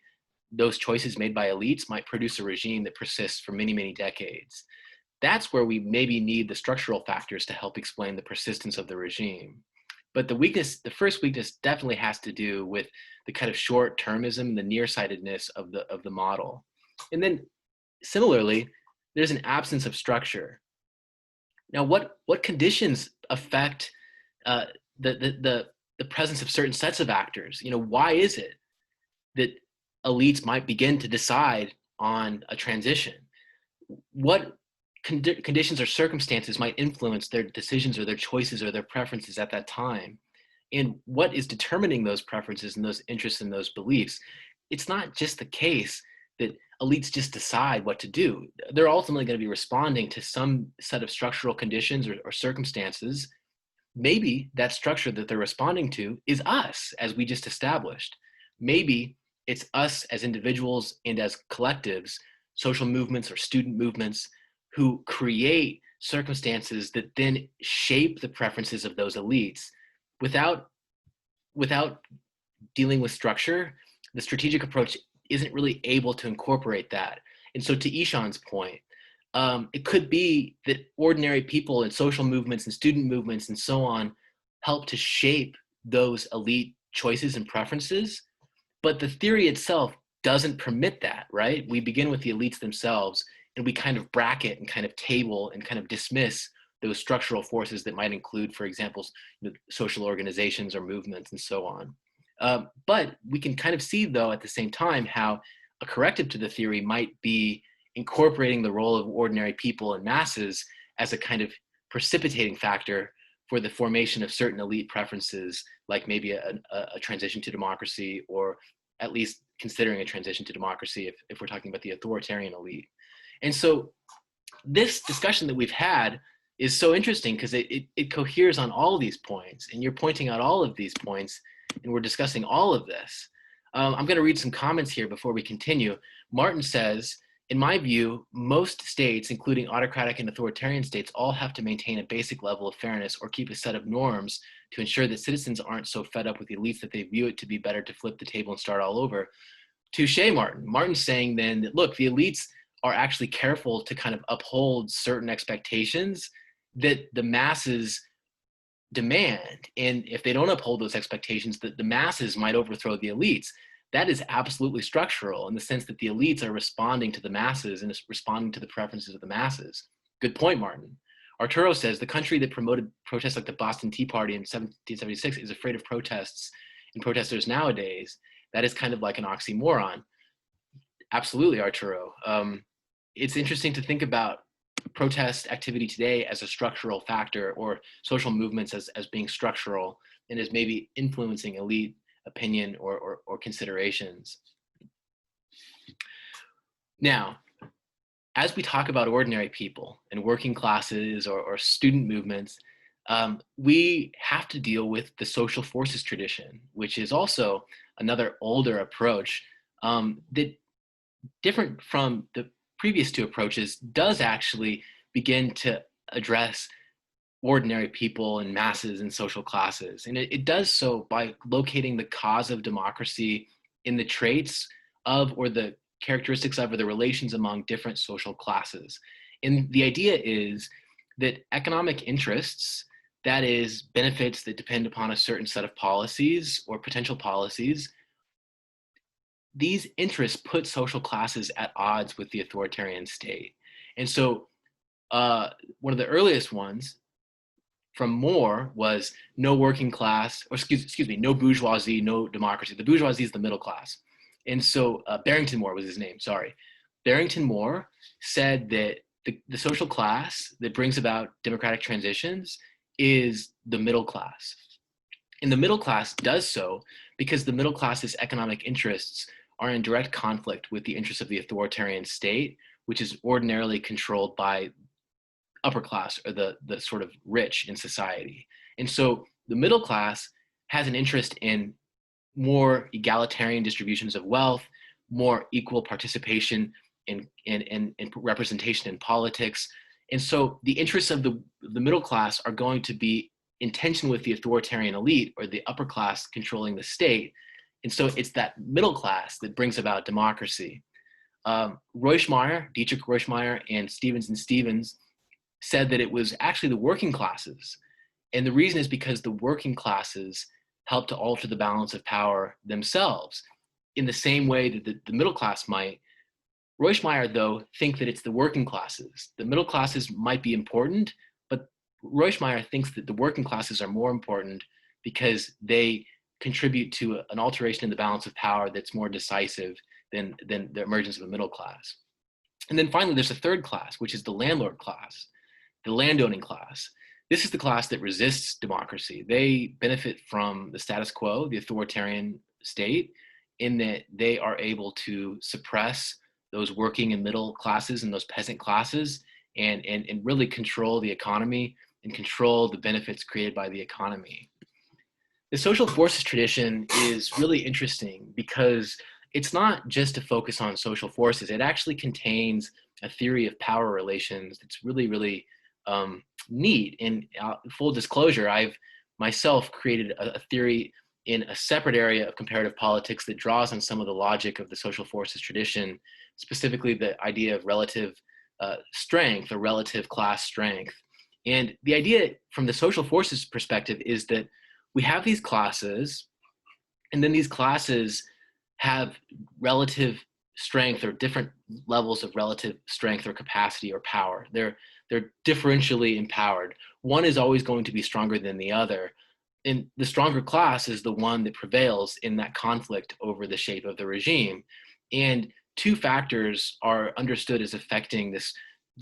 those choices made by elites might produce a regime that persists for many, many decades. That's where we maybe need the structural factors to help explain the persistence of the regime. But the first weakness definitely has to do with the kind of short-termism, the nearsightedness of the model. And then similarly, there's an absence of structure. Now, what conditions affect the presence of certain sets of actors? Why is it that elites might begin to decide on a transition? What conditions or circumstances might influence their decisions or their choices or their preferences at that time? And what is determining those preferences and those interests and those beliefs? It's not just the case that elites just decide what to do. They're ultimately going to be responding to some set of structural conditions or circumstances. Maybe that structure that they're responding to is us, as we just established. Maybe it's us as individuals and as collectives, social movements or student movements, who create circumstances that then shape the preferences of those elites. Without dealing with structure, the strategic approach isn't really able to incorporate that. And so to Ishan's point, it could be that ordinary people and social movements and student movements and so on help to shape those elite choices and preferences, but the theory itself doesn't permit that, right? We begin with the elites themselves, and we kind of bracket and kind of table and kind of dismiss those structural forces that might include, for example, social organizations or movements and so on. But we can kind of see, though, at the same time, how a corrective to the theory might be incorporating the role of ordinary people and masses as a kind of precipitating factor for the formation of certain elite preferences, like maybe a transition to democracy, or at least considering a transition to democracy if we're talking about the authoritarian elite. And so this discussion that we've had is so interesting because it coheres on all of these points, and you're pointing out all of these points, and we're discussing all of this. I'm going to read some comments here before we continue. Martin says, in my view, most states, including autocratic and authoritarian states, all have to maintain a basic level of fairness or keep a set of norms to ensure that citizens aren't so fed up with the elites that they view it to be better to flip the table and start all over. Touche, Martin. Martin's saying then that, look, the elites are actually careful to kind of uphold certain expectations that the masses demand. And if they don't uphold those expectations, that the masses might overthrow the elites. That is absolutely structural in the sense that the elites are responding to the masses and is responding to the preferences of the masses. Good point, Martin. Arturo says the country that promoted protests like the Boston Tea Party in 1776 is afraid of protests and protesters nowadays. That is kind of like an oxymoron. Absolutely, Arturo. It's interesting to think about protest activity today as a structural factor, or social movements as being structural and as maybe influencing elite opinion or considerations. Now, as we talk about ordinary people and working classes or student movements, we have to deal with the social forces tradition, which is also another older approach that, different from the previous two approaches, does actually begin to address ordinary people and masses and social classes. And it does so by locating the cause of democracy in the traits of, or the characteristics of, or the relations among different social classes. And the idea is that economic interests, that is, benefits that depend upon a certain set of policies or potential policies, these interests put social classes at odds with the authoritarian state. And so one of the earliest ones from Moore was no working class, or excuse me, no bourgeoisie, no democracy. The bourgeoisie is the middle class. And so Barrington Moore was his name, sorry. Barrington Moore said that the social class that brings about democratic transitions is the middle class. And the middle class does so because the middle class's economic interests are in direct conflict with the interests of the authoritarian state, which is ordinarily controlled by upper class, or the sort of rich in society. And so the middle class has an interest in more egalitarian distributions of wealth, more equal participation in representation in politics. And so the interests of the middle class are going to be in tension with the authoritarian elite, or the upper class controlling the state. And so it's that middle class that brings about democracy. Reuschmeyer, Dietrich Reuschmeyer, and Stevens said that it was actually the working classes. And the reason is because the working classes help to alter the balance of power themselves in the same way that the middle class might. Reuschmeyer, though, think that it's the working classes. The middle classes might be important, but Reuschmeyer thinks that the working classes are more important because they contribute to an alteration in the balance of power that's more decisive than the emergence of a middle class. And then finally, there's a third class, which is the landlord class, the landowning class. This is the class that resists democracy. They benefit from the status quo, the authoritarian state, in that they are able to suppress those working and middle classes and those peasant classes, and really control the economy and control the benefits created by the economy. The social forces tradition is really interesting because it's not just to focus on social forces. It actually contains a theory of power relations that's really, really neat. And full disclosure, I've myself created a theory in a separate area of comparative politics that draws on some of the logic of the social forces tradition, specifically the idea of relative strength or relative class strength. And the idea from the social forces perspective is that we have these classes, and then these classes have relative strength, or different levels of relative strength or capacity or power. They're differentially empowered. One is always going to be stronger than the other. And the stronger class is the one that prevails in that conflict over the shape of the regime. And two factors are understood as affecting this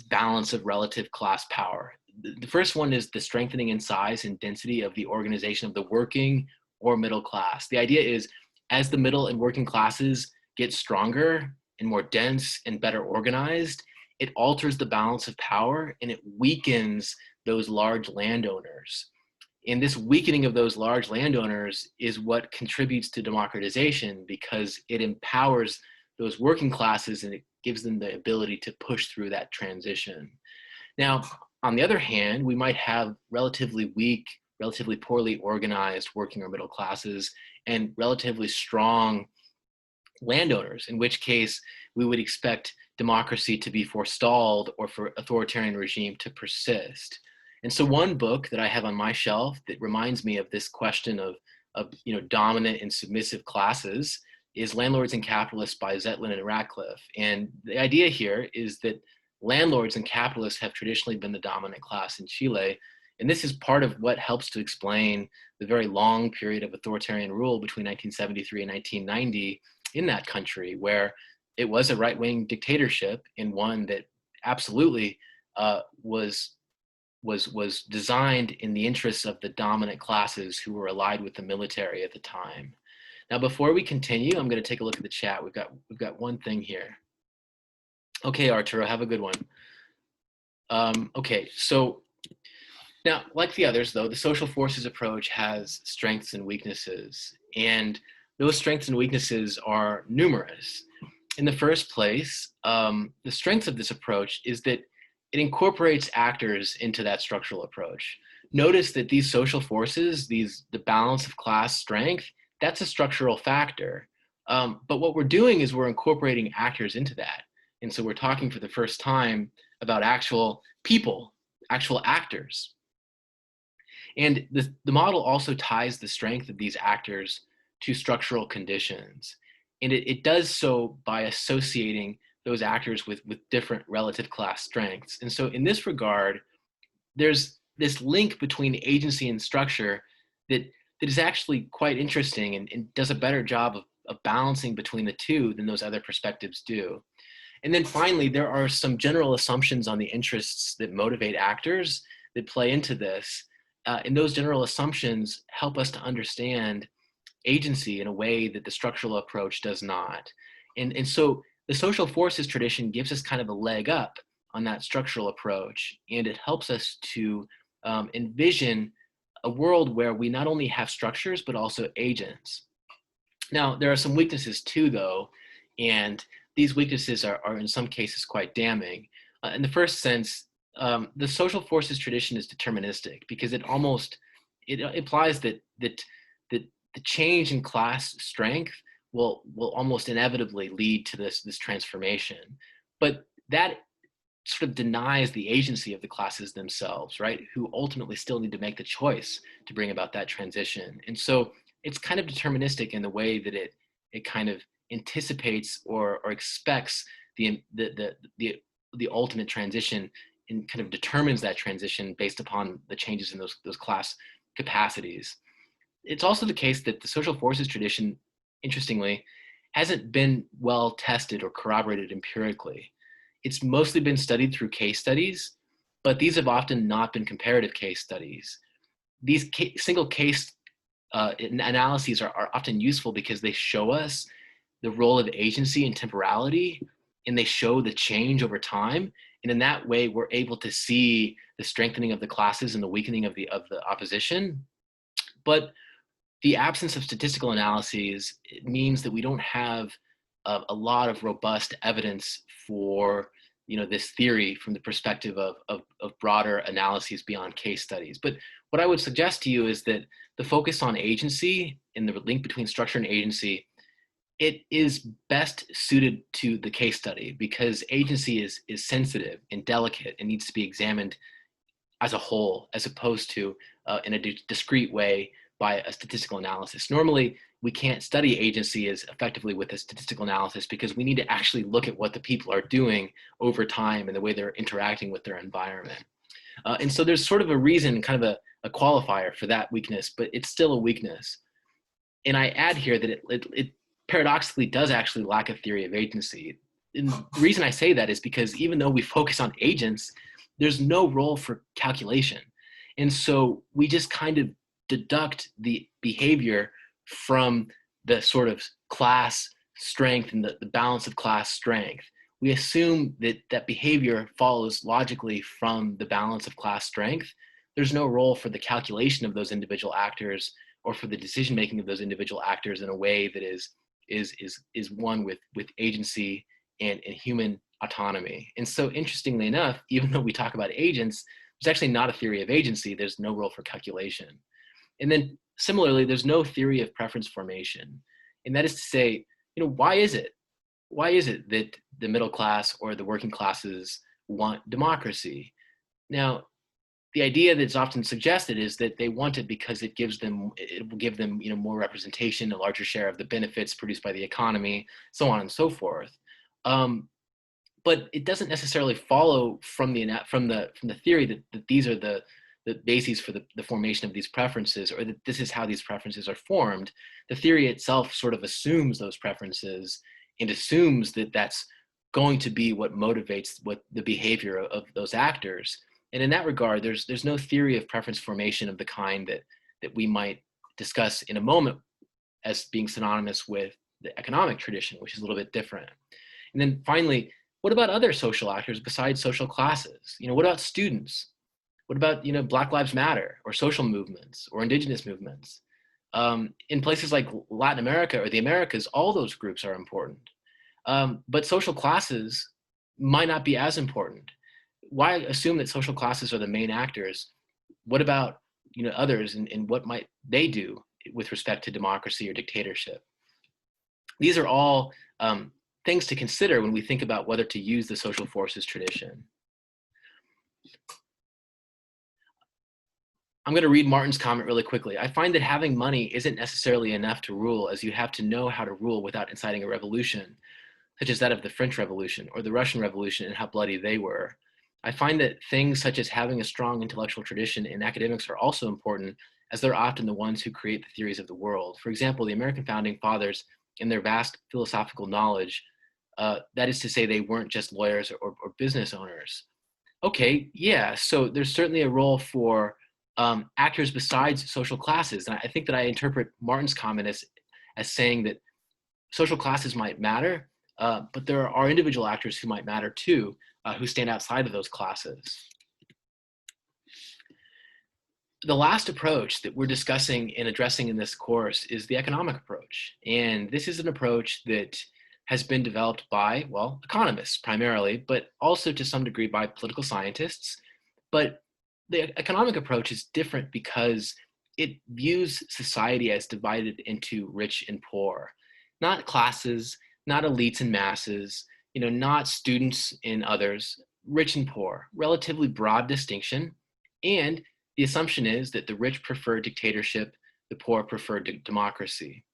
balance of relative class power. The first one is the strengthening in size and density of the organization of the working or middle class. The idea is, as the middle and working classes get stronger and more dense and better organized, it alters the balance of power and it weakens those large landowners. And this weakening of those large landowners is what contributes to democratization, because it empowers those working classes and it gives them the ability to push through that transition. Now, on the other hand, we might have relatively weak, relatively poorly organized working or middle classes and relatively strong landowners, in which case we would expect democracy to be forestalled or for authoritarian regime to persist. And so one book that I have on my shelf that reminds me of this question of dominant and submissive classes is Landlords and Capitalists by Zetlin and Ratcliffe. And the idea here is that landlords and capitalists have traditionally been the dominant class in Chile. And this is part of what helps to explain the very long period of authoritarian rule between 1973 and 1990 in that country, where it was a right-wing dictatorship, and one that absolutely was designed in the interests of the dominant classes who were allied with the military at the time. Now, before we continue, I'm going to take a look at the chat. We've got one thing here. Okay, Arturo, have a good one. Okay, so now, like the others, though, the social forces approach has strengths and weaknesses, and those strengths and weaknesses are numerous. In the first place, the strength of this approach is that it incorporates actors into that structural approach. Notice that these social forces, the balance of class strength, that's a structural factor. But what we're doing is we're incorporating actors into that. And so we're talking for the first time about actual people, actual actors. And the model also ties the strength of these actors to structural conditions. And it does so by associating those actors with different relative class strengths. And so in this regard, there's this link between agency and structure that is actually quite interesting and does a better job of balancing between the two than those other perspectives do. And then finally, there are some general assumptions on the interests that motivate actors that play into this. And those general assumptions help us to understand agency in a way that the structural approach does not. And so the social forces tradition gives us kind of a leg up on that structural approach, and it helps us to envision a world where we not only have structures, but also agents. Now, there are some weaknesses too, though, and these weaknesses are in some cases quite damning. In the first sense, the social forces tradition is deterministic because it implies that the change in class strength will almost inevitably lead to this transformation. But that sort of denies the agency of the classes themselves, right? Who ultimately still need to make the choice to bring about that transition. And so it's kind of deterministic in the way that it kind of anticipates or expects the ultimate transition and kind of determines that transition based upon the changes in those class capacities. It's also the case that the social forces tradition, interestingly, hasn't been well tested or corroborated empirically. It's mostly been studied through case studies, but these have often not been comparative case studies. These single case analyses are often useful because they show us the role of agency and temporality, and they show the change over time. And in that way, we're able to see the strengthening of the classes and the weakening of the opposition. But the absence of statistical analyses means that we don't have a lot of robust evidence for this theory from the perspective of broader analyses beyond case studies. But what I would suggest to you is that the focus on agency and the link between structure and agency, it is best suited to the case study because agency is sensitive and delicate and needs to be examined as a whole, as opposed to in a discrete way by a statistical analysis. Normally, we can't study agency as effectively with a statistical analysis because we need to actually look at what the people are doing over time and the way they're interacting with their environment. And so there's sort of a reason, kind of a qualifier for that weakness, but it's still a weakness. And I add here that it paradoxically does actually lack a theory of agency. and the reason I say that is because even though we focus on agents, there's no role for calculation. And so we just kind of deduct the behavior from the sort of class strength and the balance of class strength. We assume that that behavior follows logically from the balance of class strength. There's no role for the calculation of those individual actors or for the decision making of those individual actors in a way that is one with agency and human autonomy. And so interestingly enough, even though we talk about agents, there's actually not a theory of agency. There's no role for calculation. And then similarly, there's no theory of preference formation. And that is to say, why is it? Why is it that the middle class or the working classes want democracy? Now, the idea that's often suggested is that they want it because it will give them more representation, a larger share of the benefits produced by the economy, so on and so forth. But it doesn't necessarily follow from the theory that these are the bases for the formation of these preferences, or that this is how these preferences are formed. The theory itself sort of assumes those preferences and assumes that that's going to be what motivates the behavior of those actors. And in that regard, there's no theory of preference formation of the kind that we might discuss in a moment as being synonymous with the economic tradition, which is a little bit different. And then finally, what about other social actors besides social classes? What about students? What about Black Lives Matter or social movements or indigenous movements? In places like Latin America or the Americas, all those groups are important. But social classes might not be as important. Why assume that social classes are the main actors? What about others, and what might they do with respect to democracy or dictatorship? These are all things to consider when we think about whether to use the social forces tradition. I'm going to read Martin's comment really quickly. I find that having money isn't necessarily enough to rule, as you have to know how to rule without inciting a revolution, such as that of the French Revolution or the Russian Revolution and how bloody they were. I find that things such as having a strong intellectual tradition in academics are also important, as they're often the ones who create the theories of the world. For example, the American founding fathers, in their vast philosophical knowledge, that is to say, they weren't just lawyers or business owners. Okay, yeah, so there's certainly a role for actors besides social classes. And I think that I interpret Martin's comment as saying that social classes might matter, but there are individual actors who might matter too, who stand outside of those classes. The last approach that we're discussing and addressing in this course is the economic approach. And this is an approach that has been developed by, well, economists primarily, but also to some degree by political scientists. But the economic approach is different because it views society as divided into rich and poor, not classes, not elites and masses, not students and others, rich and poor, relatively broad distinction. And the assumption is that the rich prefer dictatorship, the poor prefer democracy.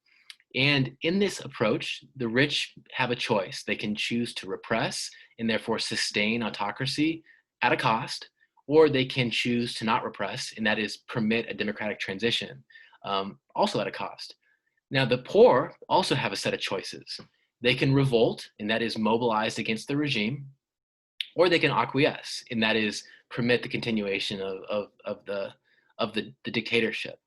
And in this approach, the rich have a choice. They can choose to repress and therefore sustain autocracy at a cost, or they can choose to not repress, and that is permit a democratic transition, also at a cost. Now, the poor also have a set of choices. They can revolt, and that is mobilize against the regime, or they can acquiesce, and that is permit the continuation of the dictatorship.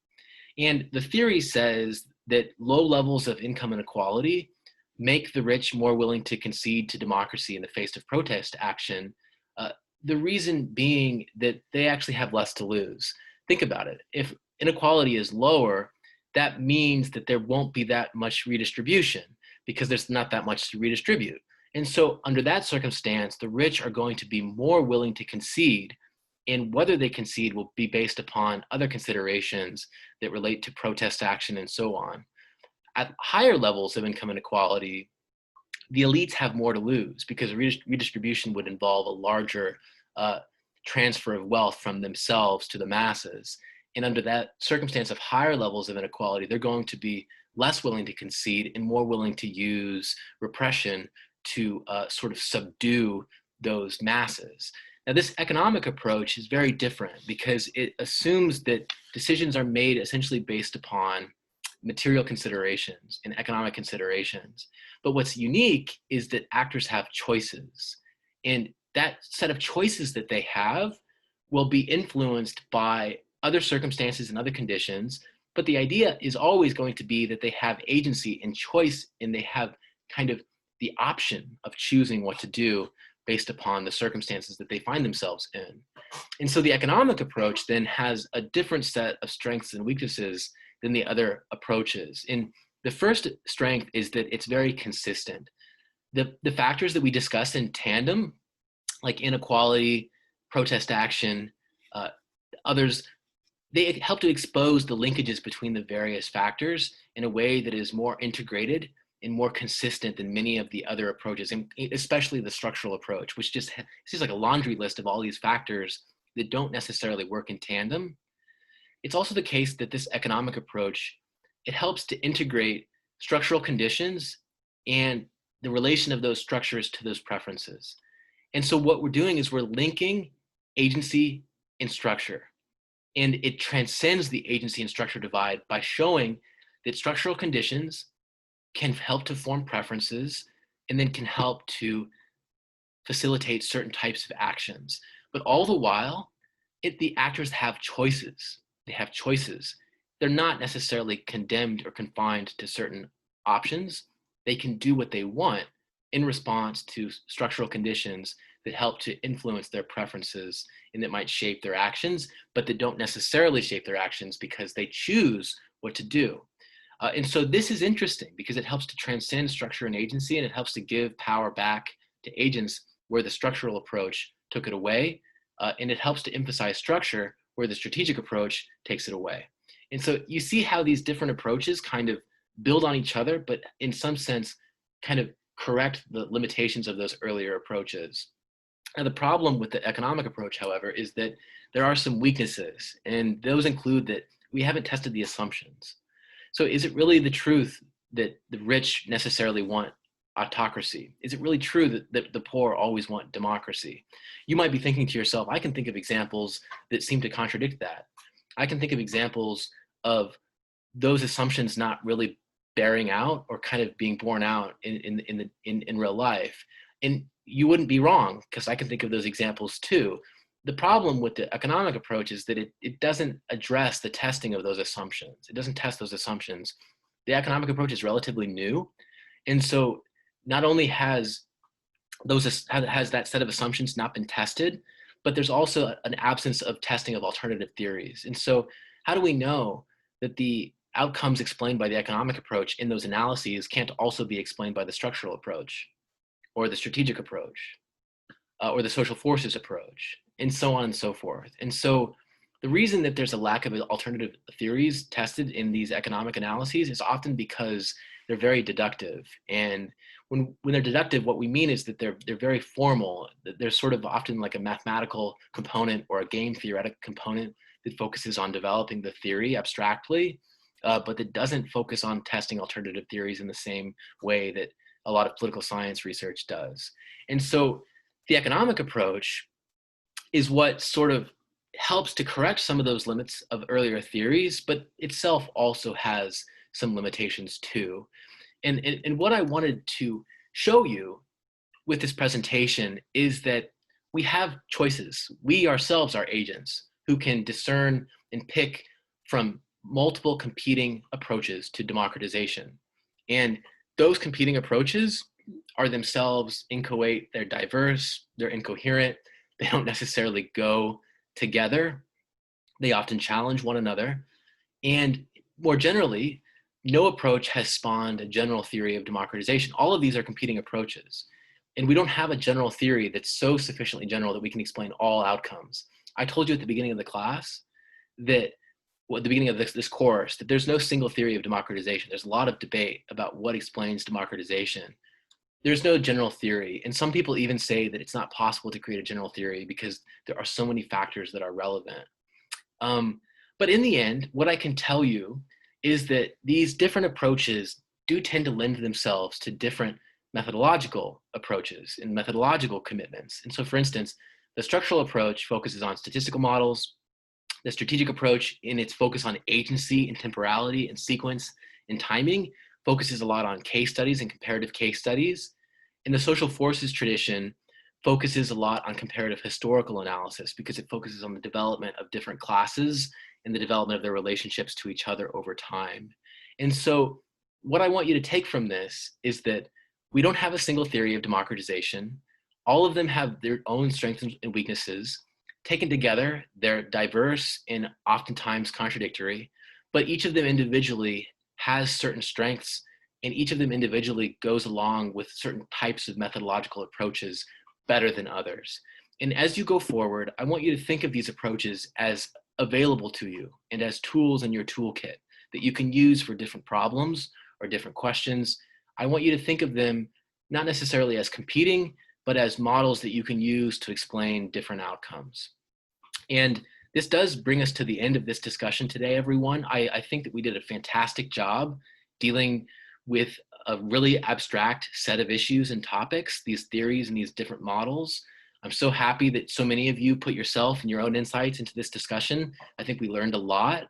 And the theory says that low levels of income inequality make the rich more willing to concede to democracy in the face of protest action. The reason being that they actually have less to lose. Think about it. If inequality is lower, that means that there won't be that much redistribution because there's not that much to redistribute. And so under that circumstance, the rich are going to be more willing to concede, and whether they concede will be based upon other considerations that relate to protest action and so on. At higher levels of income inequality, the elites have more to lose because redistribution would involve a larger transfer of wealth from themselves to the masses. And under that circumstance of higher levels of inequality, they're going to be less willing to concede and more willing to use repression to sort of subdue those masses. Now, this economic approach is very different because it assumes that decisions are made essentially based upon material considerations and economic considerations. But what's unique is that actors have choices. And that set of choices that they have will be influenced by other circumstances and other conditions. But the idea is always going to be that they have agency and choice, and they have kind of the option of choosing what to do based upon the circumstances that they find themselves in. And so the economic approach then has a different set of strengths and weaknesses than the other approaches. And the first strength is that it's very consistent. The factors that we discussed in tandem, like inequality, protest action, others, they help to expose the linkages between the various factors in a way that is more integrated and more consistent than many of the other approaches, and especially the structural approach, which just seems like a laundry list of all these factors that don't necessarily work in tandem. It's also the case that this economic approach, it helps to integrate structural conditions and the relation of those structures to those preferences. And so what we're doing is we're linking agency and structure. And it transcends the agency and structure divide by showing that structural conditions can help to form preferences and then can help to facilitate certain types of actions. But all the while, the actors have choices. They have choices. They're not necessarily condemned or confined to certain options. They can do what they want in response to structural conditions that help to influence their preferences and that might shape their actions, but that don't necessarily shape their actions because they choose what to do. And so this is interesting because it helps to transcend structure and agency, and it helps to give power back to agents where the structural approach took it away, and it helps to emphasize structure where the strategic approach takes it away. And so you see how these different approaches kind of build on each other, but in some sense kind of correct the limitations of those earlier approaches. Now, the problem with the economic approach, however, is that there are some weaknesses, and those include that we haven't tested the assumptions. So is it really the truth that the rich necessarily want autocracy? Is it really true that the poor always want democracy? You might be thinking to yourself, I can think of examples that seem to contradict that. I can think of examples of those assumptions not really bearing out or kind of being borne out in real life. And you wouldn't be wrong, because I can think of those examples too. The problem with the economic approach is that it doesn't address the testing of those assumptions. It doesn't test those assumptions. The economic approach is relatively new. And so not only has that set of assumptions not been tested, but there's also an absence of testing of alternative theories. And so how do we know that the outcomes explained by the economic approach in those analyses can't also be explained by the structural approach or the strategic approach or the social forces approach, and so on and so forth? And so the reason that there's a lack of alternative theories tested in these economic analyses is often because they're very deductive. And when they're deductive, what we mean is that they're very formal. There's sort of often like a mathematical component or a game theoretic component that focuses on developing the theory abstractly, but that doesn't focus on testing alternative theories in the same way that a lot of political science research does. And so the economic approach is what sort of helps to correct some of those limits of earlier theories, but itself also has some limitations too. And what I wanted to show you with this presentation is that we have choices. We ourselves are agents who can discern and pick from multiple competing approaches to democratization. And those competing approaches are themselves inchoate, they're diverse, they're incoherent, they don't necessarily go together. They often challenge one another. And more generally, no approach has spawned a general theory of democratization. All of these are competing approaches. And we don't have a general theory that's so sufficiently general that we can explain all outcomes. I told you at the beginning of the class that, well, at the beginning of this course, that there's no single theory of democratization. There's a lot of debate about what explains democratization. There's no general theory. And some people even say that it's not possible to create a general theory because there are so many factors that are relevant. But in the end, what I can tell you is that these different approaches do tend to lend themselves to different methodological approaches and methodological commitments. And so, for instance, the structural approach focuses on statistical models. The strategic approach, in its focus on agency and temporality and sequence, and timing focuses a lot on case studies and comparative case studies. And the social forces tradition focuses a lot on comparative historical analysis because it focuses on the development of different classes and the development of their relationships to each other over time. And so what I want you to take from this is that we don't have a single theory of democratization. All of them have their own strengths and weaknesses. Taken together, they're diverse and oftentimes contradictory, but each of them individually has certain strengths, and each of them individually goes along with certain types of methodological approaches better than others. And as you go forward, I want you to think of these approaches as available to you and as tools in your toolkit that you can use for different problems or different questions. I want you to think of them not necessarily as competing, but as models that you can use to explain different outcomes. And this does bring us to the end of this discussion today, everyone. I think that we did a fantastic job dealing with a really abstract set of issues and topics, these theories and these different models. I'm so happy that so many of you put yourself and your own insights into this discussion. I think we learned a lot.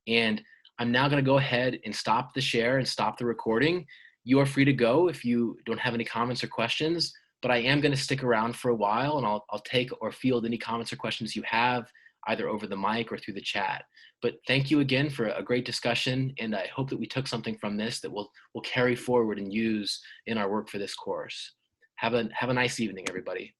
And I'm now going to go ahead and stop the share and stop the recording. You are free to go if you don't have any comments or questions, but I am going to stick around for a while, and I'll take or field any comments or questions you have either over the mic or through the chat. But thank you again for a great discussion, and I hope that we took something from this that we'll carry forward and use in our work for this course. Have a nice evening, everybody.